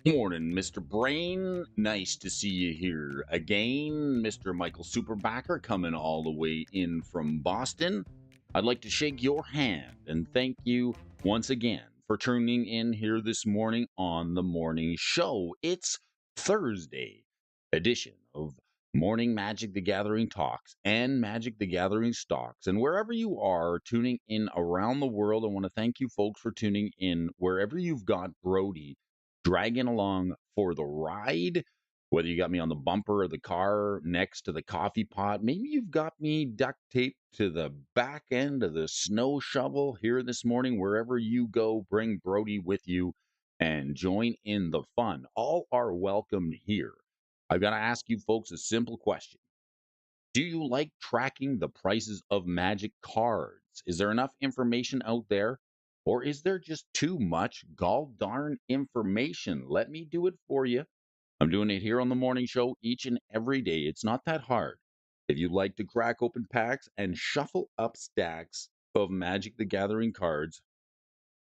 Morning, Mr. Brain. Nice to see you here again. Mr. Michael Superbacker coming all the way in from Boston. I'd like to shake your hand and thank you once again for tuning in here this morning on the morning show. It's Thursday edition of Morning Magic the Gathering Talks and Magic the Gathering Stocks. And wherever you are tuning in around the world, I want to thank you folks for tuning in wherever you've got Brody dragging along for the ride, whether you got me on the bumper of the car next to the coffee pot, maybe you've got me duct taped to the back end of the snow shovel here this morning. Wherever you go, bring Brody with you and join in the fun. All are welcome here. I've got to ask you folks a simple question. Do you like tracking the prices of Magic cards? Is there enough information out there? Or is there just too much gall darn information? Let me do it for you. I'm doing it here on the morning show each and every day. It's not that hard. If you like to crack open packs and shuffle up stacks of Magic the Gathering cards,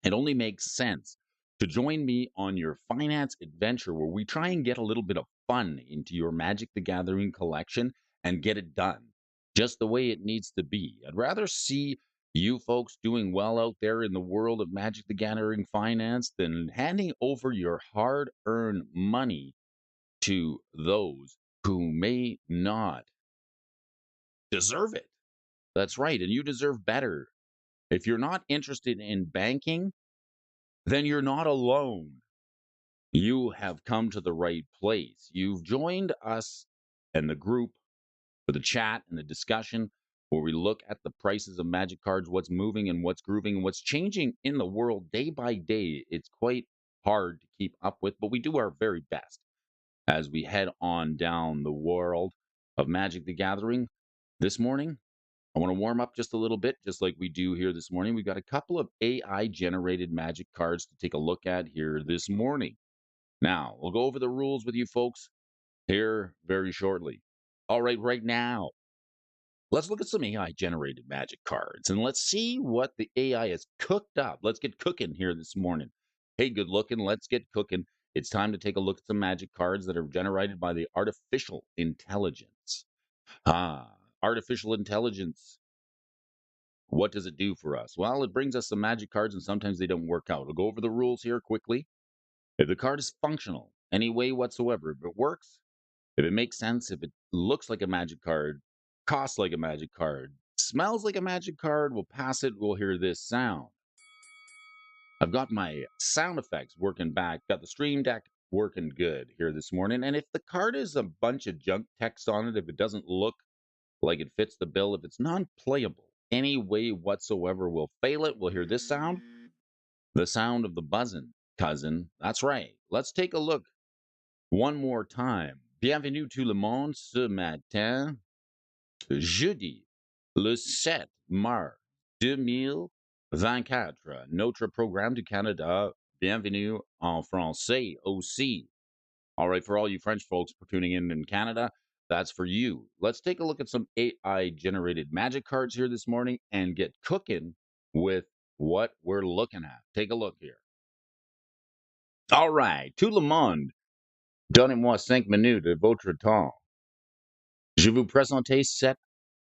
it only makes sense to join me on your finance adventure where we try and get a little bit of fun into your Magic the Gathering collection and get it done just the way it needs to be. I'd rather see you folks doing well out there in the world of Magic the Gathering finance than handing over your hard earned money to those who may not deserve it. That's right. And you deserve better. If you're not interested in banking, then you're not alone. You have come to the right place. You've joined us and the group for the chat and the discussion where we look at the prices of Magic cards, what's moving and what's grooving and what's changing in the world day by day. It's quite hard to keep up with, but we do our very best as we head on down the world of Magic the Gathering. This morning, I want to warm up just a little bit, just like we do here this morning. We've got a couple of AI generated Magic cards to take a look at here this morning. Now, we'll go over the rules with you folks here very shortly. All right, right now, let's look at some AI generated Magic cards and let's see what the AI has cooked up. Let's get cooking here this morning. Hey, good looking, let's get cooking. It's time to take a look at some Magic cards that are generated by the artificial intelligence. Artificial intelligence. What does it do for us? Well, it brings us some Magic cards and sometimes they don't work out. We'll go over the rules here quickly. If the card is functional any way whatsoever, if it works, if it makes sense, if it looks like a Magic card, costs like a Magic card, smells like a Magic card, we'll pass it, we'll hear this sound. I've got my sound effects working back, got the Stream Deck working good here this morning. And if the card is a bunch of junk text on it, if it doesn't look like it fits the bill, if it's non-playable any way whatsoever, we'll fail it. We'll hear this sound, the sound of the buzzing cousin. That's right. Let's take a look one more time. Bienvenue tout le monde ce matin, jeudi, le 7 mars 2024. Notre programme du Canada. Bienvenue en français aussi. All right, for all you French folks tuning in Canada, that's for you. Let's take a look at some AI-generated Magic cards here this morning and get cooking with what we're looking at. Take a look here. All right, tout le monde, donnez-moi 5 minutes de votre temps. Je vous présenter cette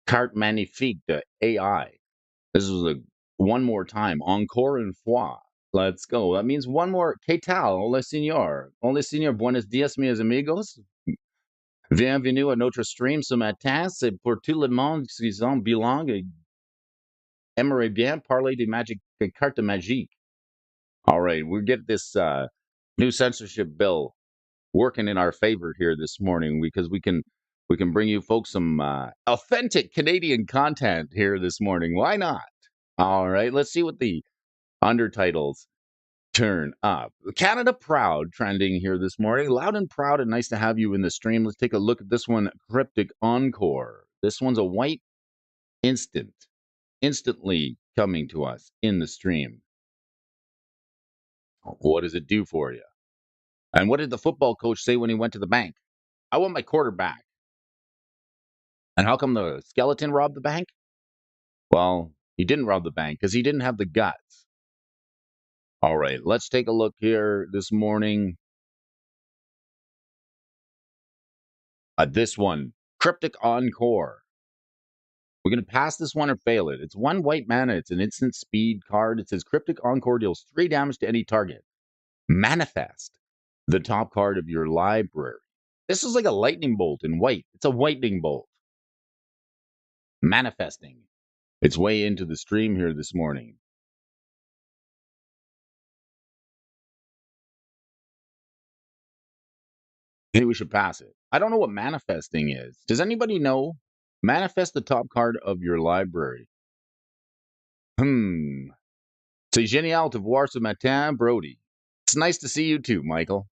carte magnifique de AI. This is one more time, encore une fois. Let's go. That means one more. ¿Qué tal? Hola, señor. Hola, señor. Buenos días, mis amigos. Bienvenue à notre stream ce matin. C'est pour tout le monde qui sont bilingues et aimerait bien parler de magic, de carte magique. All right, we get this new censorship bill working in our favor here this morning because we can bring you folks some authentic Canadian content here this morning. Why not? All right, let's see what the undertitles turn up. Canada Proud trending here this morning. Loud and proud and nice to have you in the stream. Let's take a look at this one, Cryptic Encore. This one's a white instant. instantly coming to us in the stream. What does it do for you? And what did the football coach say when he went to the bank? I want my quarterback. And how come the skeleton robbed the bank? Well, he didn't rob the bank because he didn't have the guts. All right, let's take a look here this morning at this one. Cryptic Encore. We're going to pass this one or fail it. It's 1 white mana. It's an instant speed card. It says Cryptic Encore deals 3 damage to any target. Manifest the top card of your library. This is like a lightning bolt in white. It's a lightning bolt. Manifesting its way into the stream here this morning. Maybe we should pass it. I don't know what manifesting is. Does anybody know? Manifest the top card of your library. C'est génial de voir ce matin, Brody. It's nice to see you too, Michael.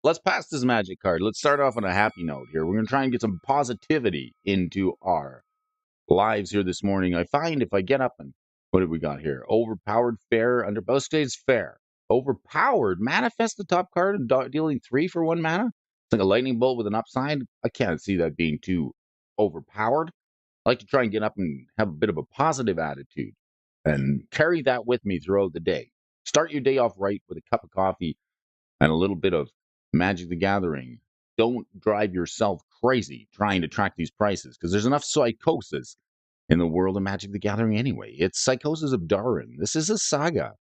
Let's pass this magic card. Let's start off on a happy note here. We're going to try and get some positivity into our lives here this morning. I find if I get up and what have we got here? Overpowered, fair, under both states, fair. Overpowered, manifest the top card, dealing 3 for 1 mana. It's like a lightning bolt with an upside. I can't see that being too overpowered. I like to try and get up and have a bit of a positive attitude and carry that with me throughout the day. Start your day off right with a cup of coffee and a little bit of Magic the Gathering. Don't drive yourself crazy trying to track these prices because there's enough psychosis in the world of Magic the Gathering anyway. It's Psychosis of Darin. This is a saga.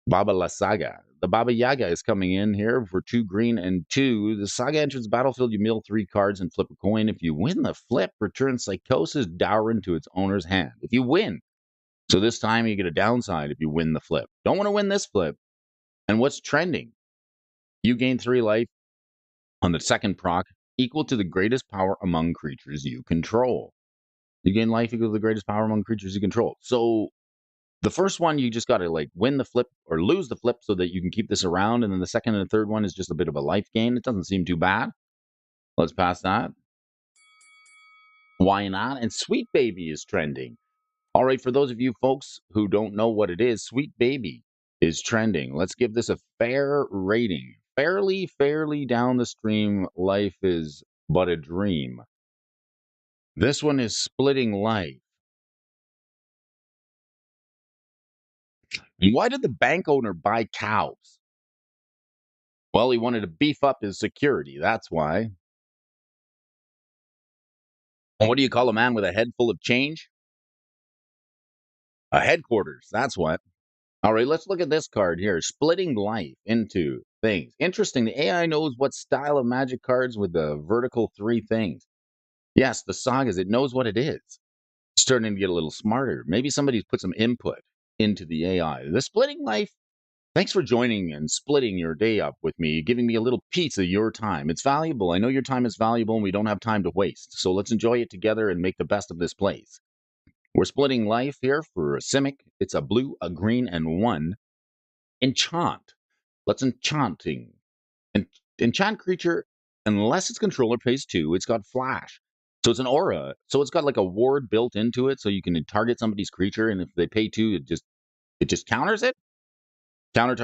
Baba La Saga. The Baba Yaga is coming in here for 2 green and 2. The saga enters the battlefield. You mill 3 cards and flip a coin. If you win the flip, return Psychosis Darin to its owner's hand. If you win. So this time you get a downside if you win the flip. Don't want to win this flip. And what's trending? You gain 3 life on the second proc, equal to the greatest power among creatures you control. You gain life equal to the greatest power among creatures you control. So the first one, you just got to like win the flip or lose the flip so that you can keep this around. And then the second and the third one is just a bit of a life gain. It doesn't seem too bad. Let's pass that. Why not? And Sweet Baby is trending. All right, for those of you folks who don't know what it is, Sweet Baby is trending. Let's give this a fair rating. Fairly down the stream, life is but a dream. This one is Splitting Life. Why did the bank owner buy cows? Well, he wanted to beef up his security. That's why. And what do you call a man with a head full of change? A headquarters. That's what. All right, let's look at this card here. Splitting Life into things. Interesting. The AI knows what style of magic cards with the vertical 3 things. Yes, the sagas, it knows what it is. It's starting to get a little smarter. Maybe somebody's put some input into the AI. The Splitting Life. Thanks for joining and splitting your day up with me, giving me a little piece of your time. It's valuable. I know your time is valuable and we don't have time to waste. So let's enjoy it together and make the best of this place. We're splitting life here for a Simic. It's a blue, a green, and 1. Enchant. Let's enchanting. Enchant creature, unless its controller pays 2, it's got flash. So it's an aura. So it's got like a ward built into it so you can target somebody's creature, and if they pay 2, it just counters it. Enchant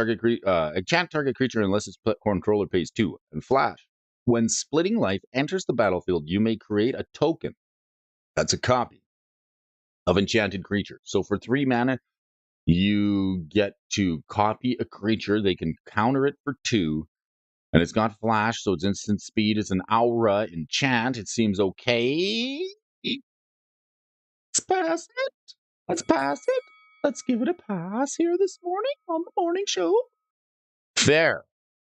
target creature unless its controller pays 2. And flash. When Splitting Life enters the battlefield, you may create a token. That's a copy of enchanted creature. So for 3 mana, you get to copy a creature. They can counter it for 2. And it's got flash, so it's instant speed. It's an aura enchant. It seems okay. Let's pass it. Let's pass it. Let's give it a pass here this morning on the morning show. Fair.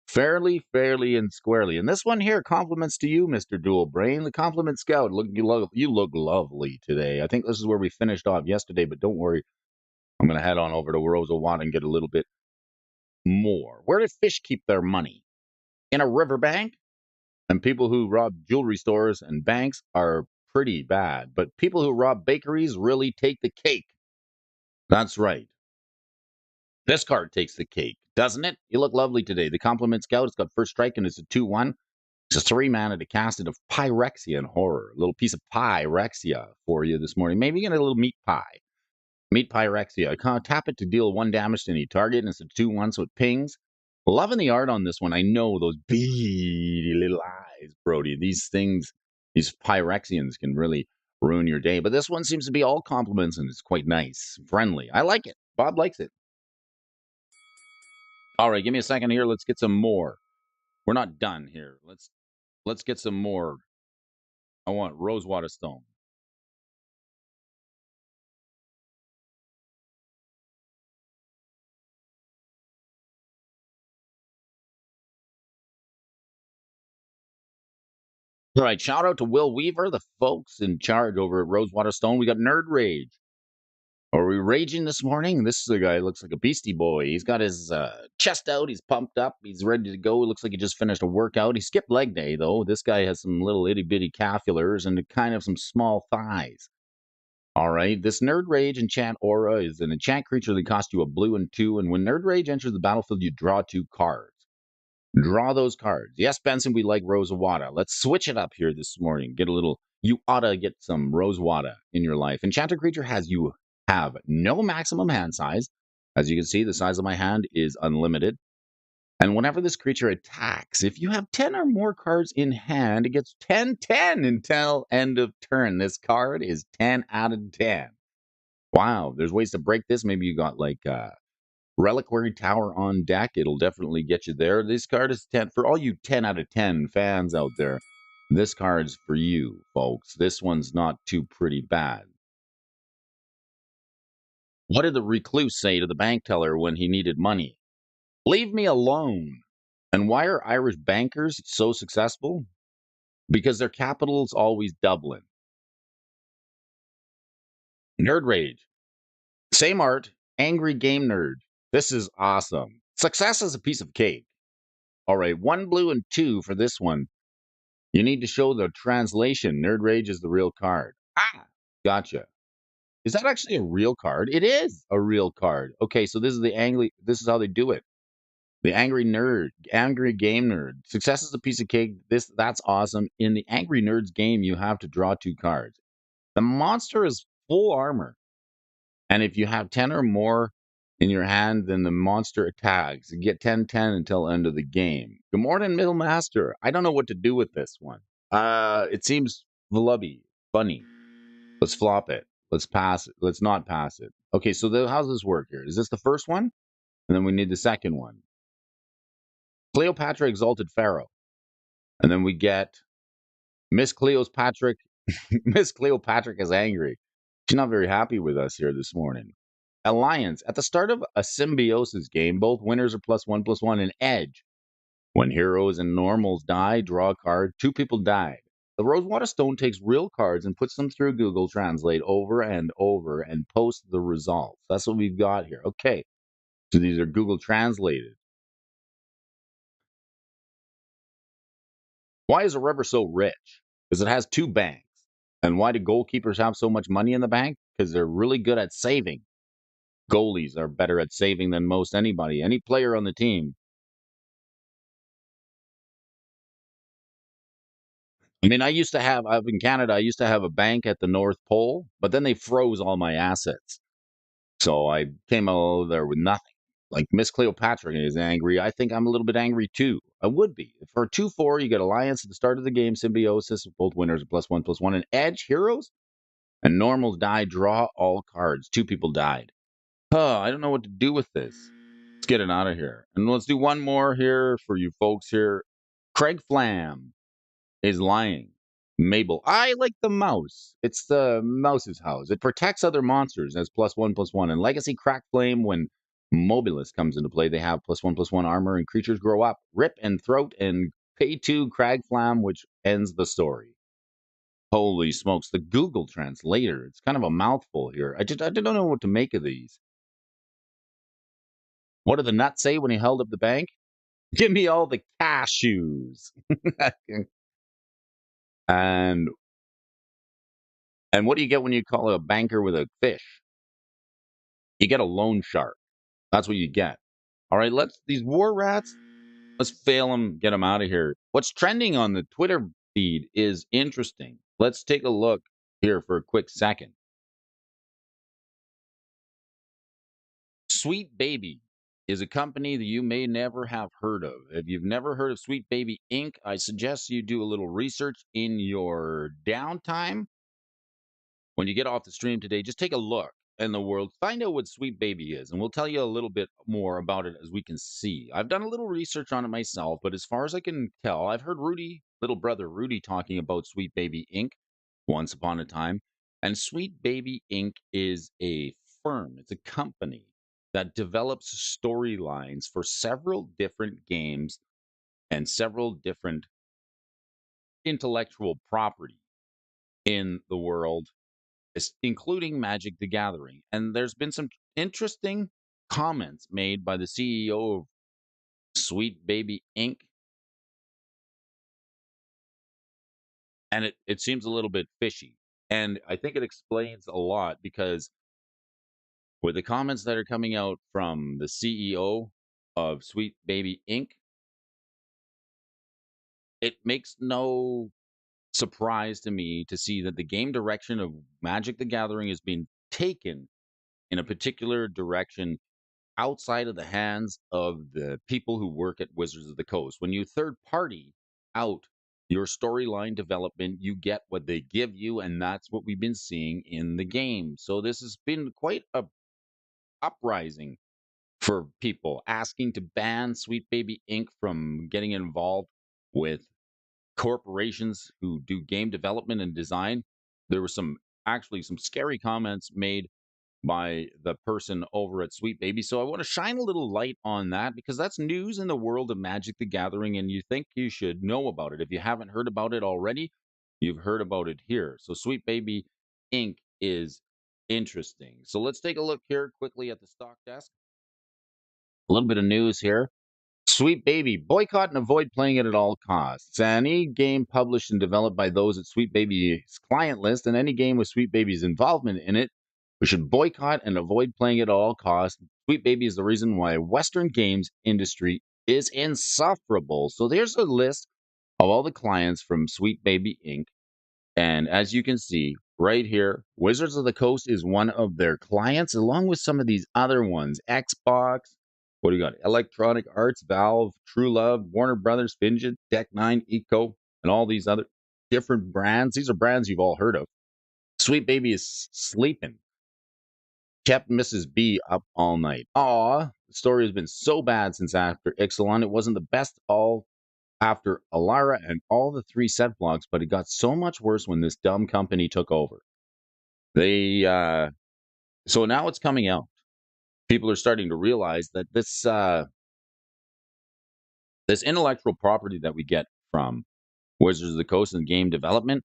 Fairly, and squarely. And this one here, compliments to you, Mr. Dual Brain. The compliment scout. You look lovely today. I think this is where we finished off yesterday, but don't worry. I'm going to head on over to Rosa Watt and get a little bit more. Where do fish keep their money? In a riverbank? And people who rob jewelry stores and banks are pretty bad. But people who rob bakeries really take the cake. That's right. This card takes the cake, doesn't it? You look lovely today. The Compliment Scout, it's got first strike and it's a 2/1. It's a 3 mana to cast it of Pyrexia and Horror. A little piece of Pyrexia for you this morning. Maybe get a little meat pie. Meet Pyrexia. I can't tap it to deal 1 damage to any target instead of 2 once, so it pings. Loving the art on this one. I know those beady little eyes, Brody. These things, these Pyrexians can really ruin your day. But this one seems to be all compliments and it's quite nice, friendly. I like it. Bob likes it. All right, give me a second here. Let's get some more. We're not done here. Let's get some more. I want Rosewater Stone. All right, shout out to Will Weaver, the folks in charge over at Rosewater Stone. We got Nerd Rage. Are we raging this morning? This is a guy who looks like a beastie boy. He's got his chest out. He's pumped up. He's ready to go. It looks like he just finished a workout. He skipped leg day, though. This guy has some little itty-bitty calculars and kind of some small thighs. All right, this Nerd Rage enchant aura is an enchant creature that costs you a blue and 2, and when Nerd Rage enters the battlefield, you draw 2 cards. Draw those cards. Yes, Benson, we like Rosewater. Let's switch it up here this morning. Get a little, you ought to get some Rosewater in your life. Enchanted creature has you have no maximum hand size. As you can see, the size of my hand is unlimited. And whenever this creature attacks, if you have 10 or more cards in hand, it gets 10/10 until end of turn. This card is 10 out of 10. Wow, there's ways to break this. Maybe you got like Reliquary Tower on deck. It'll definitely get you there. This card is 10. For all you 10 out of 10 fans out there, this card's for you, folks. This one's not too pretty bad. What did the recluse say to the bank teller when he needed money? Leave me alone. And why are Irish bankers so successful? Because their capital's always doubling. Nerd Rage. Same art. Angry Game Nerd. This is awesome. Success is a piece of cake. All right, 1 blue and 2 for this one. You need to show the translation. Nerd Rage is the real card. Ah, gotcha. Is that actually a real card? It is a real card. Okay, so this is the angry. This is how they do it. The angry nerd, angry game nerd. Success is a piece of cake. That's awesome. In the angry nerds game, you have to draw 2 cards. The monster is full armor, and if you have 10 or more in your hand, then the monster attacks. You get 10/10 until end of the game. Good morning, Middle Master. I don't know what to do with this one. It seems flubby, funny. Let's flop it. Let's pass it. Let's not pass it. Okay, so how does this work here? Is this the first one? And then we need the second one. Cleopatra Exalted Pharaoh. And then we get Miss Cleopatra. Miss Cleopatra is angry. She's not very happy with us here this morning. Alliance. At the start of a symbiosis game, both winners are +1/+1 in edge. When heroes and normals die, draw a card. 2 people died. The Rosewater Stone takes real cards and puts them through Google Translate over and over and posts the results. That's what we've got here. Okay. So these are Google translated. Why is a river so rich? Because it has 2 banks. And why do goalkeepers have so much money in the bank? Because they're really good at saving. Goalies are better at saving than most anybody, any player on the team. I mean, up in Canada, I used to have a bank at the North Pole, but then they froze all my assets. So I came out there with nothing. Like Miss Cleopatra is angry. I think I'm a little bit angry too. I would be. For 2/4, you get Alliance at the start of the game, Symbiosis, both winners are +1/+1, and Edge, Heroes, and Normals die, draw all cards. 2 people died. Oh, I don't know what to do with this. Let's get it out of here. And let's do one more here for you folks here. Craig Flam is lying. Mabel, I like the mouse. It's the mouse's house. It protects other monsters as +1/+1. And Legacy Crack Flame, when Mobilus comes into play, they have +1/+1 armor and creatures grow up. Rip and Throat and pay 2 Crag Flam, which ends the story. Holy smokes, the Google translator. It's kind of a mouthful here. I don't know what to make of these. What did the nut say when he held up the bank? Give me all the cashews. and and what do you get when you call a banker with a fish? You get a loan shark. That's what you get. All right, these war rats, let's fail them, get them out of here. What's trending on the Twitter feed is interesting. Let's take a look here for a quick second. Sweet Baby is a company that you may never have heard of. If you've never heard of Sweet Baby Inc., I suggest you do a little research in your downtime. When you get off the stream today, just take a look in the world, find out what Sweet Baby is, and we'll tell you a little bit more about it as we can see. I've done a little research on it myself, but as far as I can tell, I've heard Rudy, little brother Rudy, talking about Sweet Baby Inc. once upon a time. And Sweet Baby Inc. is a firm, it's a company that develops storylines for several different games and several different intellectual property in the world, including Magic the Gathering. And there's been some interesting comments made by the CEO of Sweet Baby Inc. And it seems a little bit fishy. And I think it explains a lot because with the comments that are coming out from the CEO of Sweet Baby Inc., it makes no surprise to me to see that the game direction of Magic the Gathering is being taken in a particular direction outside of the hands of the people who work at Wizards of the Coast. When you third party out your storyline development, you get what they give you, and that's what we've been seeing in the game. So this has been quite a uprising for people asking to ban Sweet Baby Inc. from getting involved with corporations who do game development and design. There were some scary comments made by the person over at Sweet Baby. So I want to shine a little light on that because that's news in the world of Magic the Gathering, and you think you should know about it. If you haven't heard about it already, you've heard about it here. So Sweet Baby Inc. is interesting. So let's take a look here quickly at the stock desk. A little bit of news here. Sweet Baby, boycott and avoid playing it at all costs. Any game published and developed by those at Sweet Baby's client list and any game with Sweet Baby's involvement in it, we should boycott and avoid playing it at all costs. Sweet Baby is the reason why Western games industry is insufferable. So there's a list of all the clients from Sweet Baby Inc. And as you can see right here, Wizards of the Coast is one of their clients, along with some of these other ones. Xbox, what do you got? Electronic Arts, Valve, True Love, Warner Brothers, Fidget, Deck Nine, Eco, and all these other different brands. These are brands you've all heard of. Sweet Baby is sleeping. Kept Mrs. B up all night. Aw, the story has been so bad since after Ixalan. It wasn't the best all after Alara and all the three set blocks, but it got so much worse when this dumb company took over. So now it's coming out. People are starting to realize that this intellectual property that we get from Wizards of the Coast and game development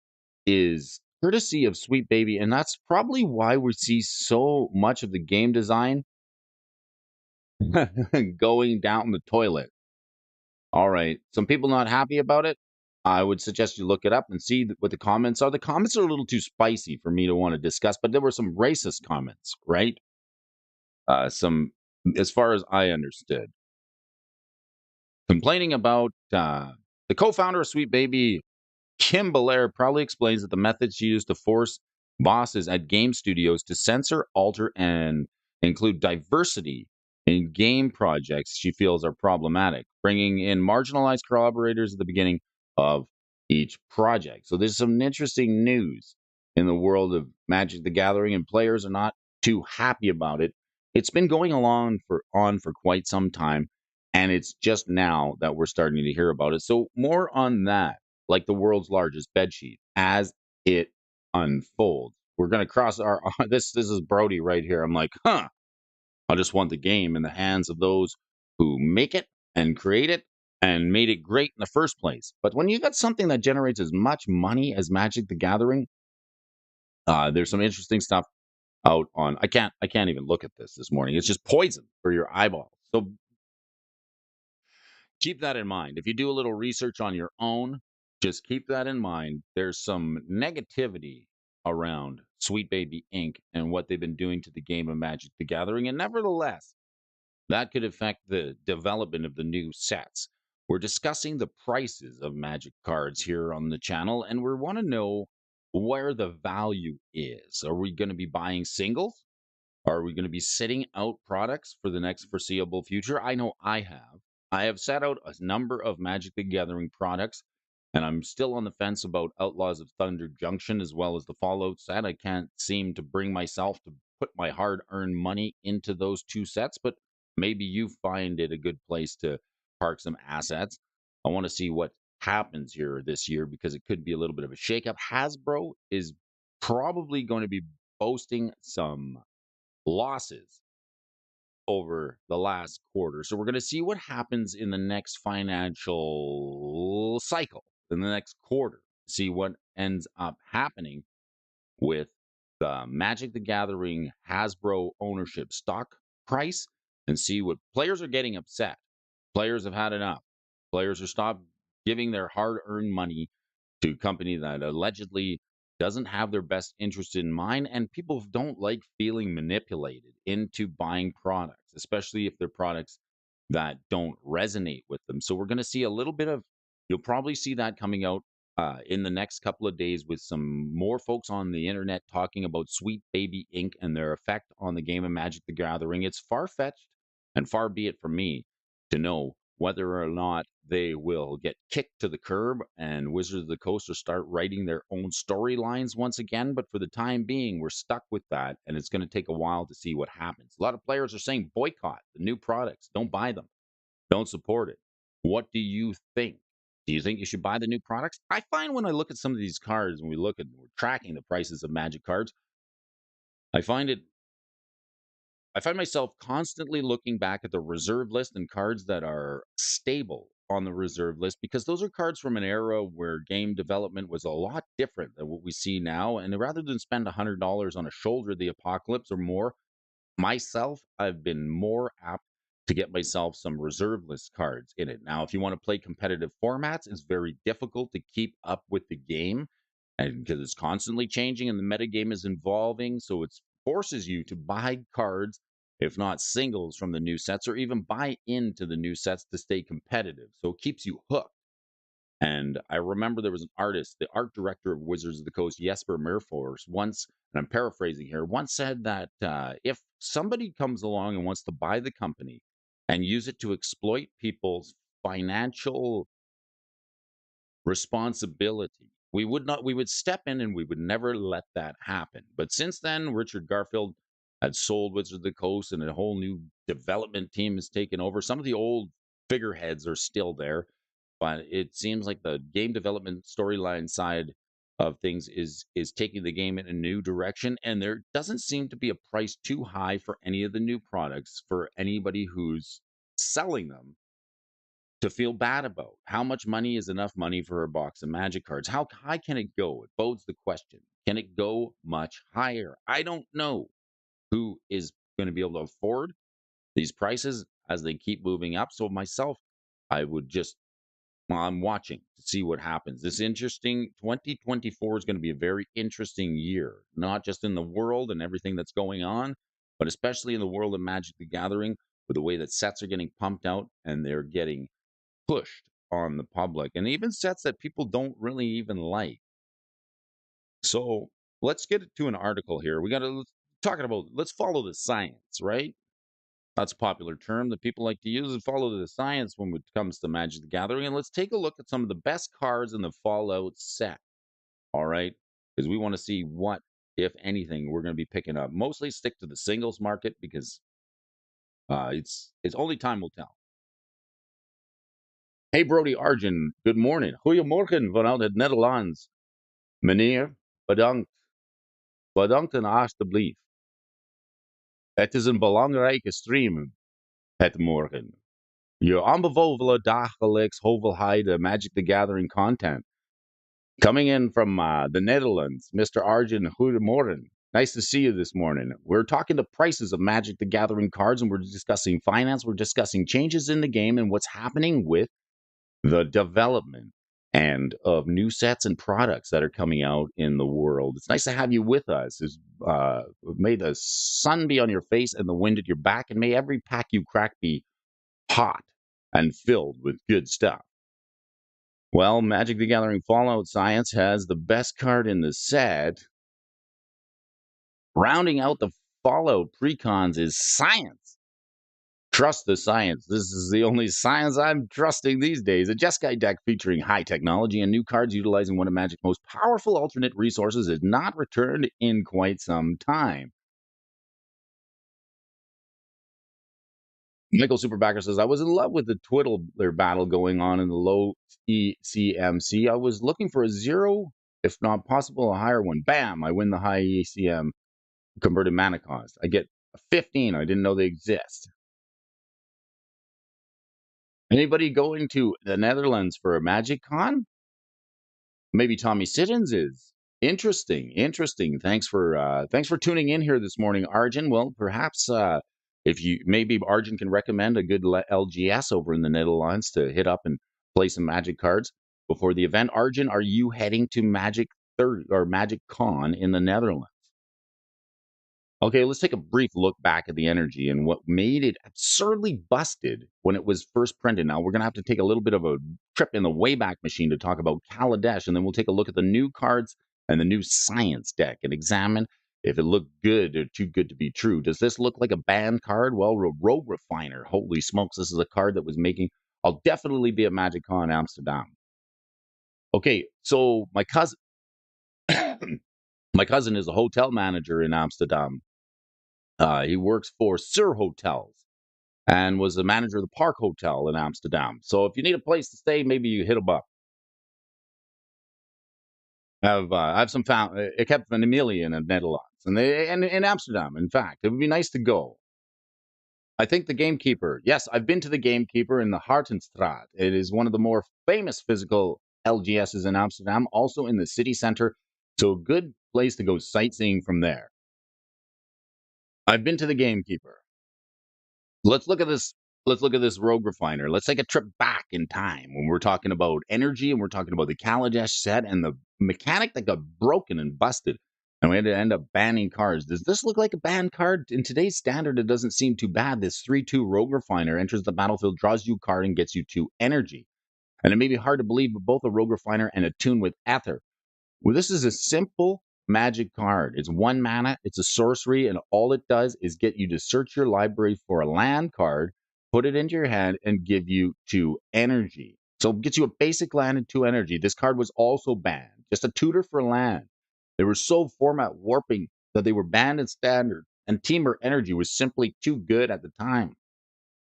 is courtesy of Sweet Baby, and that's probably why we see so much of the game design going down the toilet. All right. Some people not happy about it. I would suggest you look it up and see what the comments are. The comments are a little too spicy for me to want to discuss, but there were some racist comments, right? Some, as far as I understood, complaining about the co-founder of Sweet Baby, Kim Belair, probably explains that the methods used to force bosses at game studios to censor, alter, and include diversity in game projects she feels are problematic, bringing in marginalized collaborators at the beginning of each project. So there's some interesting news in the world of Magic the Gathering, and players are not too happy about it. It's been going on for quite some time, and it's just now that we're starting to hear about it. So more on that, like the world's largest bedsheet, as it unfolds. We're gonna cross our this is Brody right here. I'm like, I just want the game in the hands of those who make it and create it and made it great in the first place. But when you got something that generates as much money as Magic the Gathering, there's some interesting stuff out on. I can't even look at this morning. It's just poison for your eyeballs. So keep that in mind. If you do a little research on your own, just keep that in mind. There's some negativity around Sweet Baby Inc. and what they've been doing to the game of Magic the Gathering. And nevertheless, that could affect the development of the new sets. We're discussing the prices of Magic cards here on the channel, and we want to know where the value is. Are we going to be buying singles? Are we going to be sitting out products for the next foreseeable future? I know I have. I have set out a number of Magic the Gathering products, and I'm still on the fence about Outlaws of Thunder Junction as well as the Fallout set. I can't seem to bring myself to put my hard earned money into those two sets, but maybe you find it a good place to park some assets. I want to see what happens here this year because it could be a little bit of a shakeup. Hasbro is probably going to be boasting some losses over the last quarter. So we're going to see what happens in the next financial cycle, in the next quarter, see what ends up happening with the Magic the Gathering Hasbro ownership stock price and see what players are getting upset. Players have had enough. Players are stopped giving their hard earned money to a company that allegedly doesn't have their best interest in mind. And people don't like feeling manipulated into buying products, especially if they're products that don't resonate with them. So we're going to see a little bit of, you'll probably see that coming out in the next couple of days with some more folks on the internet talking about Sweet Baby Ink and their effect on the game of Magic the Gathering. It's far fetched and far be it from me to know whether or not they will get kicked to the curb and Wizards of the Coast will start writing their own storylines once again. But for the time being, we're stuck with that, and it's going to take a while to see what happens. A lot of players are saying boycott the new products, don't buy them, don't support it. What do you think? Do you think you should buy the new products? I find when I look at some of these cards, when we're tracking the prices of Magic cards, I find it I find myself constantly looking back at the reserve list and cards that are stable on the reserve list because those are cards from an era where game development was a lot different than what we see now. And rather than spend $100 on a Shoulder of the Apocalypse or more, myself, I've been more apt to get myself some reserve list cards in it. Now, if you want to play competitive formats, it's very difficult to keep up with the game and because it's constantly changing and the metagame is evolving. So it forces you to buy cards, if not singles from the new sets, or even buy into the new sets to stay competitive. So it keeps you hooked. And I remember there was an artist, the art director of Wizards of the Coast, Jesper Merfors, once, and I'm paraphrasing here, once said that if somebody comes along and wants to buy the company and use it to exploit people's financial responsibility, we would step in and we would never let that happen. But since then, Richard Garfield had sold Wizards of the Coast and a whole new development team has taken over. Some of the old figureheads are still there, but it seems like the game development storyline side of things is taking the game in a new direction, and there doesn't seem to be a price too high for any of the new products for anybody who's selling them to feel bad about. How much money is enough money for a box of Magic cards? How high can it go? It bodes the question. Can it go much higher? I don't know who is going to be able to afford these prices as they keep moving up. So myself, I would just I'm watching to see what happens. This interesting 2024 is going to be a very interesting year, not just in the world and everything that's going on, but especially in the world of Magic the Gathering with the way that sets are getting pumped out and they're getting pushed on the public and even sets that people don't really even like. So let's get to an article here. We got to talking about let's follow the science, right? That's a popular term that people like to use and follow the science when it comes to Magic the Gathering. And let's take a look at some of the best cards in the Fallout set. All right. Because we want to see what, if anything, we're going to be picking up. Mostly stick to the singles market because it's only time will tell. Hey, Brody Arjun, good morning. Goedemorgen vanuit het Nederlands. Meneer, bedankt. Bedankt en alstublieft. Het is een belangrijke stream het morgen. Je aanbevolen dagelijks hoeveelheid Magic the Gathering content. Coming in from the Netherlands, Mr. Arjun, goedemorgen. Nice to see you this morning. We're talking the prices of Magic the Gathering cards, and we're discussing finance. We're discussing changes in the game and what's happening with the development and of new sets and products that are coming out in the world. It's nice to have you with us. May the sun be on your face and the wind at your back, and may every pack you crack be hot and filled with good stuff. Well, Magic the Gathering Fallout Science has the best card in the set. Rounding out the Fallout precons is science. Trust the science. This is the only science I'm trusting these days. A Jeskai deck featuring high technology and new cards utilizing one of Magic's most powerful alternate resources is not returned in quite some time. Michael Superbacker says, I was in love with the Twiddler battle going on in the low ECMC. I was looking for a 0, if not possible, a higher one. Bam! I win the high ECM converted mana cost. I get a 15. I didn't know they exist. Anybody going to the Netherlands for a Magic Con? Maybe Tommy Siddons is. Interesting. Thanks for tuning in here this morning, Arjun. Well, perhaps if you maybe Arjun can recommend a good LGS over in the Netherlands to hit up and play some Magic cards before the event. Arjun, are you heading to Magic or Magic Con in the Netherlands? Okay, let's take a brief look back at the energy and what made it absurdly busted when it was first printed. Now, we're going to have to take a little bit of a trip in the Wayback Machine to talk about Kaladesh, and then we'll take a look at the new cards and the new science deck and examine if it looked good or too good to be true. Does this look like a banned card? Well, Rogue Refiner. Holy smokes, this is a card that was making. I'll definitely be at Magic Con Amsterdam. Okay, so my cousin, my cousin is a hotel manager in Amsterdam. He works for Sur Hotels and was the manager of the Park Hotel in Amsterdam. So if you need a place to stay, maybe you hit him up. I have some found. I kept an Amelia in the Netherlands and in Amsterdam. In fact, it would be nice to go. I think the Gamekeeper. Yes, I've been to the Gamekeeper in the Hartenstraat. It is one of the more famous physical LGSs in Amsterdam, also in the city center. So a good place to go sightseeing from there. I've been to the Gamekeeper. Let's look at this. Let's look at this Rogue Refiner. Let's take a trip back in time when we're talking about energy and we're talking about the Kaladesh set and the mechanic that got broken and busted. And we had to end up banning cards. Does this look like a banned card? In today's standard, it doesn't seem too bad. This 3/2 Rogue Refiner enters the battlefield, draws you a card, and gets you 2 energy. And it may be hard to believe, but both a Rogue Refiner and a Tune with Ether. Well, this is a simple magic card. It's 1 mana, it's a sorcery, and all it does is get you to search your library for a land card, put it into your hand, and give you 2 energy. So it gets you a basic land and 2 energy. This card was also banned, just a tutor for land. They were so format warping that they were banned in standard, and Teamer energy was simply too good at the time.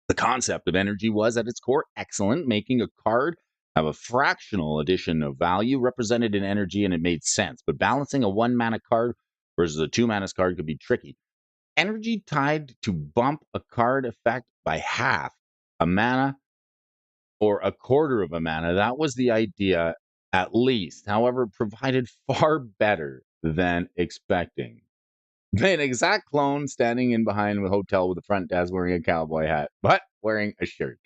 The concept of energy was at its core excellent, making a card have a fractional addition of value represented in energy, and it made sense. But balancing a 1 mana card versus a 2 mana card could be tricky. Energy tied to bump a card effect by half a mana or a quarter of a mana. That was the idea, at least. However, it provided far better than expecting. An exact clone standing in behind the hotel with a front desk wearing a cowboy hat, but wearing a shirt.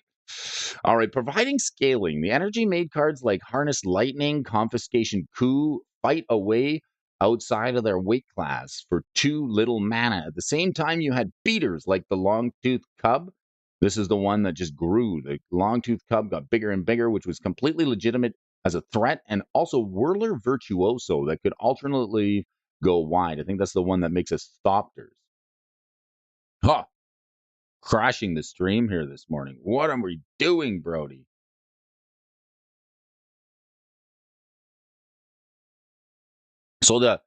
All right, providing scaling. The energy made cards like Harness Lightning, Confiscation Coup, fight away outside of their weight class for 2 little mana. At the same time, you had beaters like the Longtooth Cub. This is the one that just grew. The Longtooth Cub got bigger and bigger, which was completely legitimate as a threat, and also Whirler Virtuoso that could alternately go wide. I think that's the one that makes us Thopters. Huh. Crashing the stream here this morning. What are we doing, Brody? So the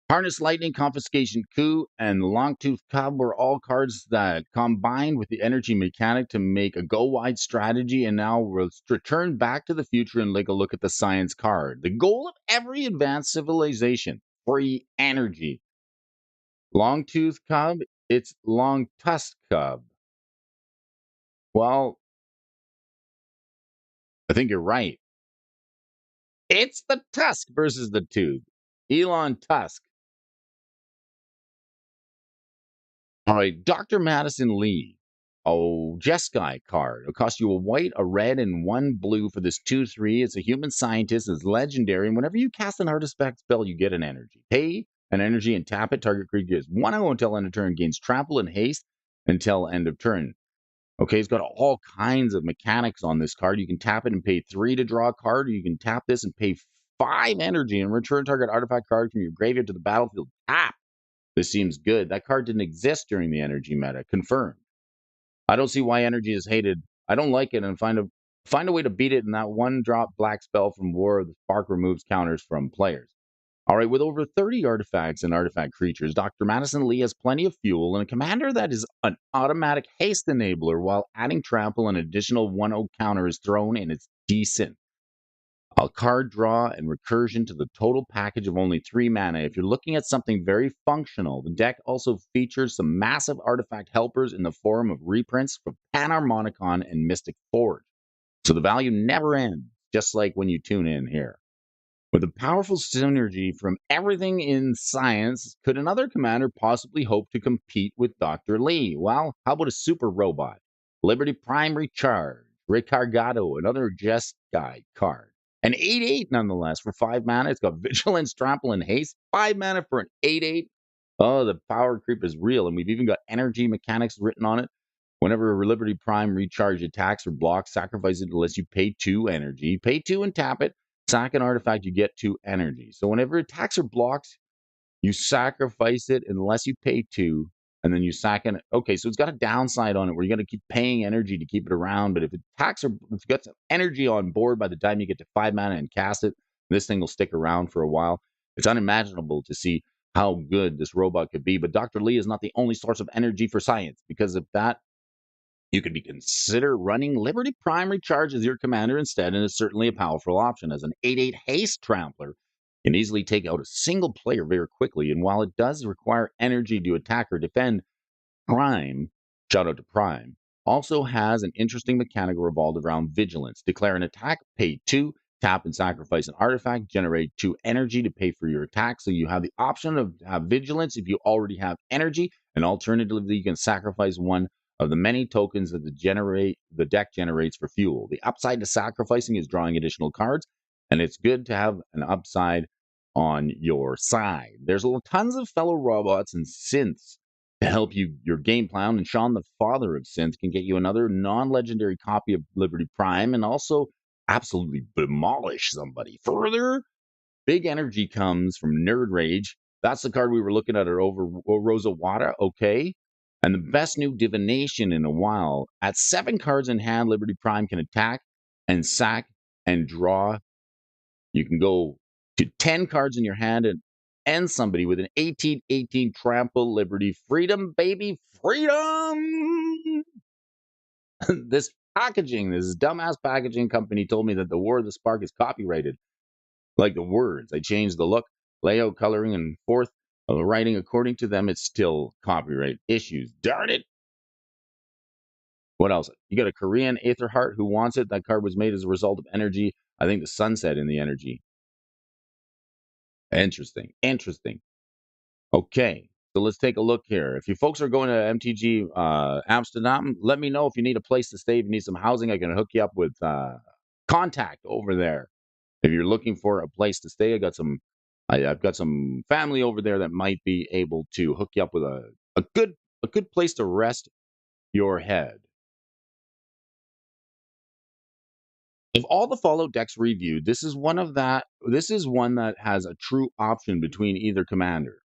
Harness Lightning, Confiscation Coup, and Longtooth Cub were all cards that combined with the energy mechanic to make a go-wide strategy, and now we'll return back to the future and take a look at the science card. The goal of every advanced civilization, free energy. Longtooth Cub, it's Long Tusk Cub. Well, I think you're right. It's the Tusk versus the Tooth. Elon Tusk. All right, Dr. Madison Lee. Oh, Jeskai card. It'll cost you a white, a red, and 1 blue for this 2/3. It's a human scientist. It's legendary. And whenever you cast an artifact spell, you get an energy. Pay an energy and tap it. Target creature gets 1/0 until end of turn. Gains trample and haste until end of turn. Okay, it's got all kinds of mechanics on this card. You can tap it and pay 3 to draw a card, or you can tap this and pay 5 energy and return target artifact card from your graveyard to the battlefield. Tap. This seems good. That card didn't exist during the energy meta. Confirmed. I don't see why energy is hated. I don't like it and find a way to beat it in that one drop black spell from War of the Spark removes counters from players. All right, with over 30 artifacts and artifact creatures, Dr. Madison Lee has plenty of fuel and a commander that is an automatic haste enabler while adding trample and additional 1/0 counter is thrown and it's decent. A card draw and recursion to the total package of only 3 mana. If you're looking at something very functional, the deck also features some massive artifact helpers in the form of reprints from Panharmonicon and Mystic Forge. So the value never ends, just like when you tune in here. With a powerful synergy from everything in science, could another commander possibly hope to compete with Dr. Lee? Well, how about a super robot? Liberty Prime Recharge, Recargado, another Just Guide card. An 8/8 nonetheless for 5 mana. It's got Vigilance, Trample, and Haste. 5 mana for an 8/8. Oh, the power creep is real, and we've even got energy mechanics written on it. Whenever Liberty Prime Recharge attacks or blocks, sacrifice it unless you pay 2 energy. Pay 2 and tap it. Sack an artifact, you get 2 energy. So whenever it attacks or blocks, you sacrifice it unless you pay 2, and then you sack it. Okay, so it's got a downside on it where you got to keep paying energy to keep it around. But if it attacks or if it gets energy on board by the time you get to 5 mana and cast it, this thing will stick around for a while. It's unimaginable to see how good this robot could be. But Dr. Lee is not the only source of energy for science, because of that, you could consider running Liberty Prime Recharge as your commander instead, and it's certainly a powerful option. As an 8/8 haste trampler, you can easily take out a single player very quickly, and while it does require energy to attack or defend, Prime, shout out to Prime, also has an interesting mechanic revolved around vigilance. Declare an attack, pay 2, tap and sacrifice an artifact, generate 2 energy to pay for your attack. So you have the option of have vigilance if you already have energy, and alternatively, you can sacrifice one of the many tokens that the deck generates for fuel. The upside to sacrificing is drawing additional cards, and it's good to have an upside on your side. There's tons of fellow robots and synths to help you your game plan, and Sean, the father of synth, can get you another non-legendary copy of Liberty Prime and also absolutely demolish somebody. Further, big energy comes from Nerd Rage. That's the card we were looking at over Rosa Wada, okay? And the best new divination in a while. At 7 cards in hand, Liberty Prime can attack and sack and draw. You can go to 10 cards in your hand and end somebody with an 18/18 trample liberty. Freedom, baby, freedom! This packaging, this dumbass packaging company told me that the War of the Spark is copyrighted. Like the words, I changed the look, layout, coloring, and forth of the writing. According to them, it's still copyright issues. Darn it! What else? You got a Korean Aetherheart who wants it. That card was made as a result of energy. I think the sunset in the energy. Interesting. Interesting. Okay. So let's take a look here. If you folks are going to MTG Amsterdam, let me know if you need a place to stay. If you need some housing, I can hook you up with contact over there. If you're looking for a place to stay, I've got some family over there that might be able to hook you up with a good place to rest your head. Of all the Fallout decks reviewed, this is one that has a true option between either commander.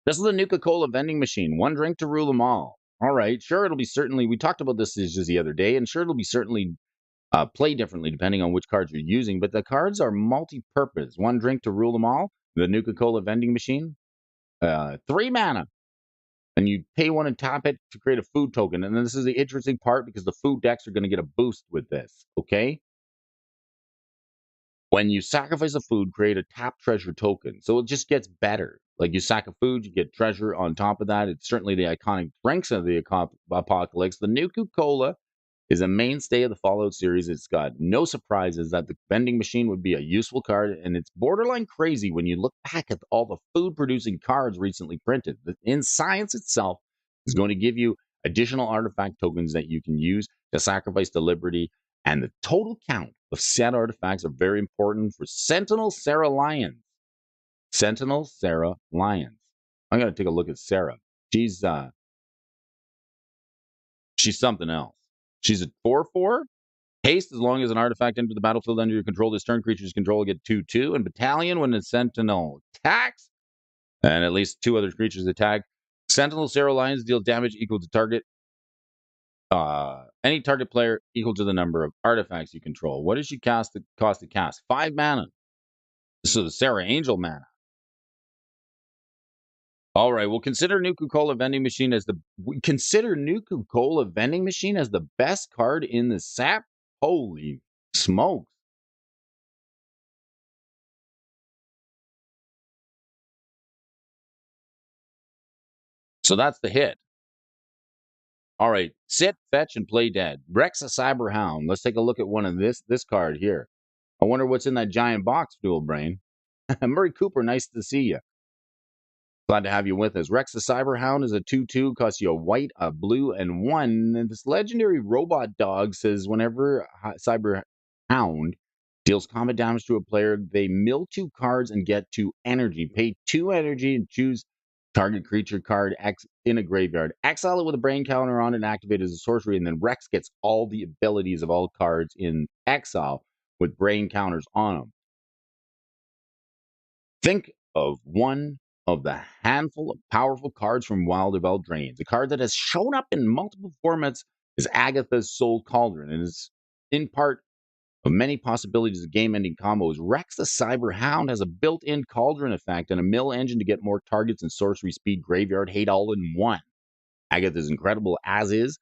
This is the Nuka-Cola vending machine. One drink to rule them all. All right, sure, it'll be certainly. We talked about this just the other day, and sure, it'll be certainly play differently depending on which cards you're using. But the cards are multi-purpose. One drink to rule them all. The Nuka-Cola vending machine. 3 mana, and you pay 1 and tap it to create a food token. And then this is the interesting part because the food decks are going to get a boost with this. Okay. When you sacrifice a food, create a tap treasure token. So it just gets better. Like you sack a food, you get treasure on top of that. It's certainly the iconic drinks of the apocalypse. The Nuku Cola is a mainstay of the Fallout series. It's got no surprises that the vending machine would be a useful card, and it's borderline crazy when you look back at all the food-producing cards recently printed. In science itself is going to give you additional artifact tokens that you can use to sacrifice to Liberty, and the total count of set artifacts are very important for Sentinel Sarah Lyons. Sentinel Sarah Lyons. I'm going to take a look at Sarah. She's something else. She's a 4/4. Haste as long as an artifact enters the battlefield under your control. This turn, creatures control get 2/2. And Battalion when a Sentinel attacks. And at least 2 other creatures attack. Sentinel Sarah Lions deal damage equal to target any target player equal to the number of artifacts you control. What does she cost to cast? 5 mana. So the Sarah Angel mana. All right, we'll consider Nuka-Cola vending machine as the best card in the set. Holy smokes! So that's the hit. All right, sit, fetch, and play dead. Rex a Cyber Hound. Let's take a look at one of this card here. I wonder what's in that giant box, Dual Brain. Murray Cooper, nice to see you. Glad to have you with us. Rex the Cyber Hound is a 2/2, costs you a white, a blue, and 1. And this legendary robot dog says whenever Cyber Hound deals combat damage to a player, they mill 2 cards and get 2 energy. Pay 2 energy and choose target creature card X in a graveyard. Exile it with a brain counter on it and activate it as a sorcery. And then Rex gets all the abilities of all cards in exile with brain counters on them. Think of one of the handful of powerful cards from Wild of Eldraine. The card that has shown up in multiple formats is Agatha's Soul Cauldron and is in part of many possibilities of game-ending combos. Rex the Cyber Hound has a built-in cauldron effect and a mill engine to get more targets and sorcery speed graveyard hate all in one. Agatha's incredible as is.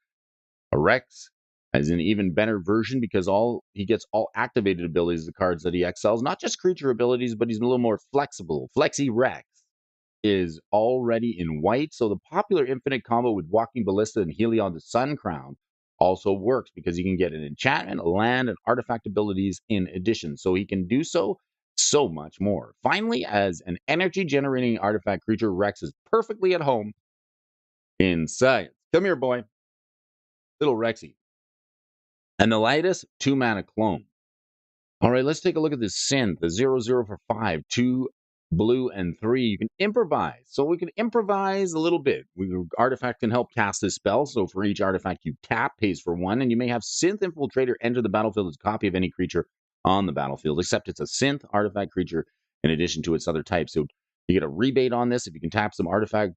A Rex has an even better version because he gets all activated abilities of the cards that he exiles, not just creature abilities, but he's a little more flexible. Flexi Rex is already in white, so the popular infinite combo with Walking Ballista and Helion the Sun Crown also works because he can get an enchantment, a land, and artifact abilities in addition. So he can do so much more. Finally, as an energy generating artifact creature, Rex is perfectly at home in science. Come here, boy. Little Rexy. And the lightest 2 mana clone. All right, let's take a look at this synth. The 0/0 for 5, 2 blue and 3. You can improvise. So we can improvise a little bit. Artifact can help cast this spell. So for each artifact you tap, pays for 1. And you may have Synth Infiltrator enter the battlefield as a copy of any creature on the battlefield, except it's a synth artifact creature in addition to its other types. So you get a rebate on this if you can tap some artifact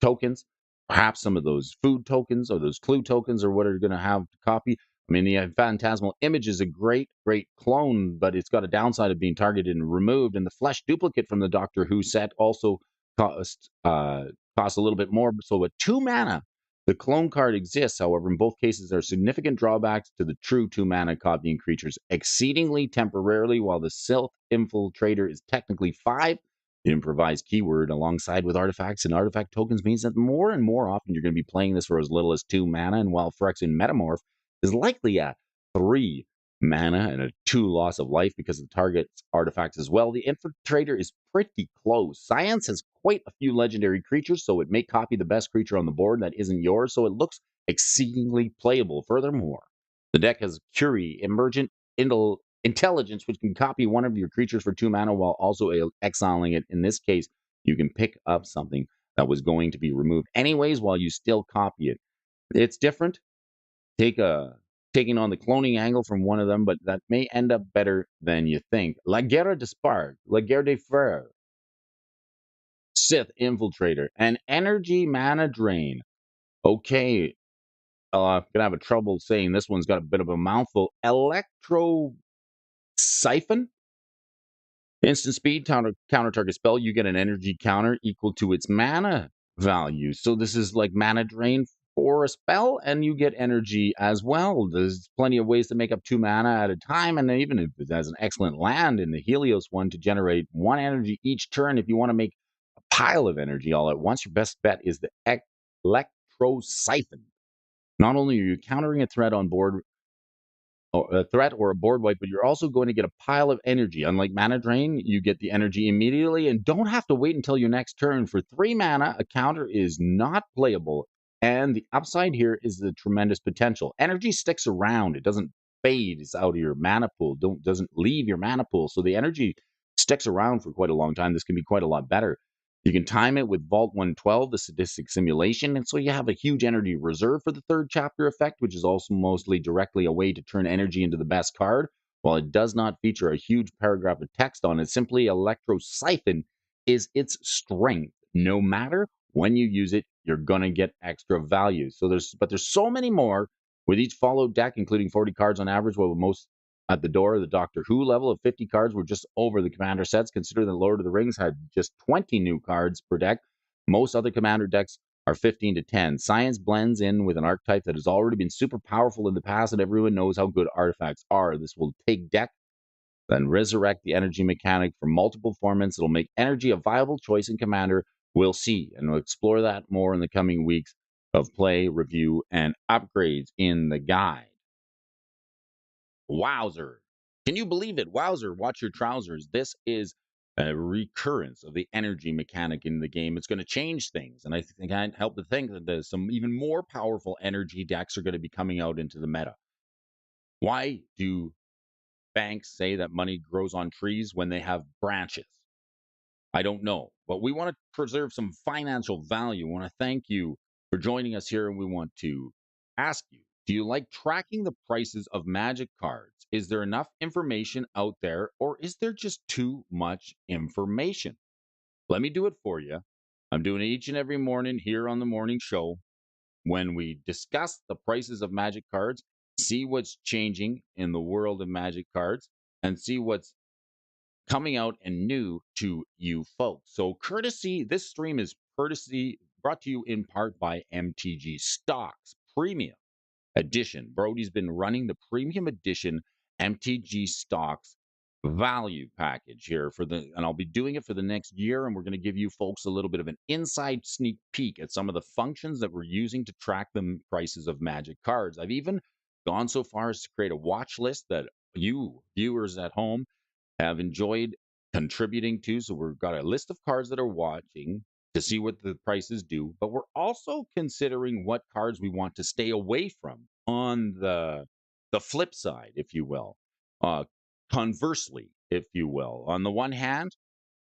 tokens, perhaps some of those food tokens or those clue tokens or what are going to have to copy. I mean, the Phantasmal Image is a great clone, but it's got a downside of being targeted and removed. And the Flesh Duplicate from the Doctor Who set also costs a little bit more. So at 2 mana, the clone card exists. However, in both cases, there are significant drawbacks to the true 2 mana copying creatures, exceedingly temporarily, while the Self Infiltrator is technically 5. The improvised keyword alongside with artifacts and artifact tokens means that more and more often you're going to be playing this for as little as 2 mana, and while Phyrexian Metamorph is likely at 3 mana and a 2 loss of life because of the target's artifacts as well, the Infiltrator is pretty close. Science has quite a few legendary creatures, so it may copy the best creature on the board that isn't yours, so it looks exceedingly playable. Furthermore, the deck has Curie, Emergent Intelligence, which can copy one of your creatures for 2 mana while also exiling it. In this case, you can pick up something that was going to be removed anyways while you still copy it. It's different. Taking on the cloning angle from one of them, but that may end up better than you think. La Guerre de Spark, La Guerre des Frères, Sith Infiltrator, and Energy Mana Drain. Okay, gonna have a trouble saying this one's got a bit of a mouthful. Electro Siphon. Instant speed, counter target spell, you get an energy counter equal to its mana value. So this is like mana drain for a spell, and you get energy as well. There's plenty of ways to make up 2 mana at a time, and even if it has an excellent land in the Helios one to generate 1 energy each turn, if you want to make a pile of energy all at once, your best bet is the Electro Siphon. Not only are you countering a threat on board, a threat or a board wipe, but you're also going to get a pile of energy. Unlike Mana Drain, you get the energy immediately and don't have to wait until your next turn. For 3 mana, a counter is not playable, and the upside here is the tremendous potential. Energy sticks around. It doesn't fade. It's out of your mana pool. Doesn't leave your mana pool. So the energy sticks around for quite a long time. This can be quite a lot better. You can time it with Vault 112, the sadistic simulation, and so you have a huge energy reserve for the 3rd chapter effect, which is also mostly directly a way to turn energy into the best card. While it does not feature a huge paragraph of text on it, simply Electro Siphon is its strength. No matter when you use it, you're gonna get extra value. So there's so many more with each follow deck, including 40 cards on average, while most at the door, the Doctor Who level of 50 cards were just over the Commander sets. Consider that Lord of the Rings had just 20 new cards per deck. Most other Commander decks are 15 to 10. Science blends in with an archetype that has already been super powerful in the past, and everyone knows how good artifacts are. This will take deck, then resurrect the energy mechanic for multiple formats. It'll make energy a viable choice in Commander. We'll see, and we'll explore that more in the coming weeks of play, review, and upgrades in the guide. Wowzer. Can you believe it? Wowzer, watch your trousers. This is a recurrence of the energy mechanic in the game. It's going to change things. And I can't help but think that there's some even more powerful energy decks are going to be coming out into the meta. Why do banks say that money grows on trees when they have branches? I don't know, but we want to preserve some financial value. We want to thank you for joining us here, and we want to ask you, do you like tracking the prices of Magic cards? Is there enough information out there, or is there just too much information? Let me do it for you. I'm doing it each and every morning here on the morning show when we discuss the prices of Magic cards, see what's changing in the world of Magic cards, and see what's coming out and new to you folks. So this stream is courtesy brought to you in part by MTG Stocks Premium Edition. Brody's been running the Premium Edition MTG Stocks value package here and I'll be doing it for the next year, and we're going to give you folks a little bit of an inside sneak peek at some of the functions that we're using to track the prices of Magic cards. I've even gone so far as to create a watch list that you viewers at home have enjoyed contributing to. So we've got a list of cards that are watching to see what the prices do, but we're also considering what cards we want to stay away from on the flip side, if you will. Conversely, if you will. On the one hand,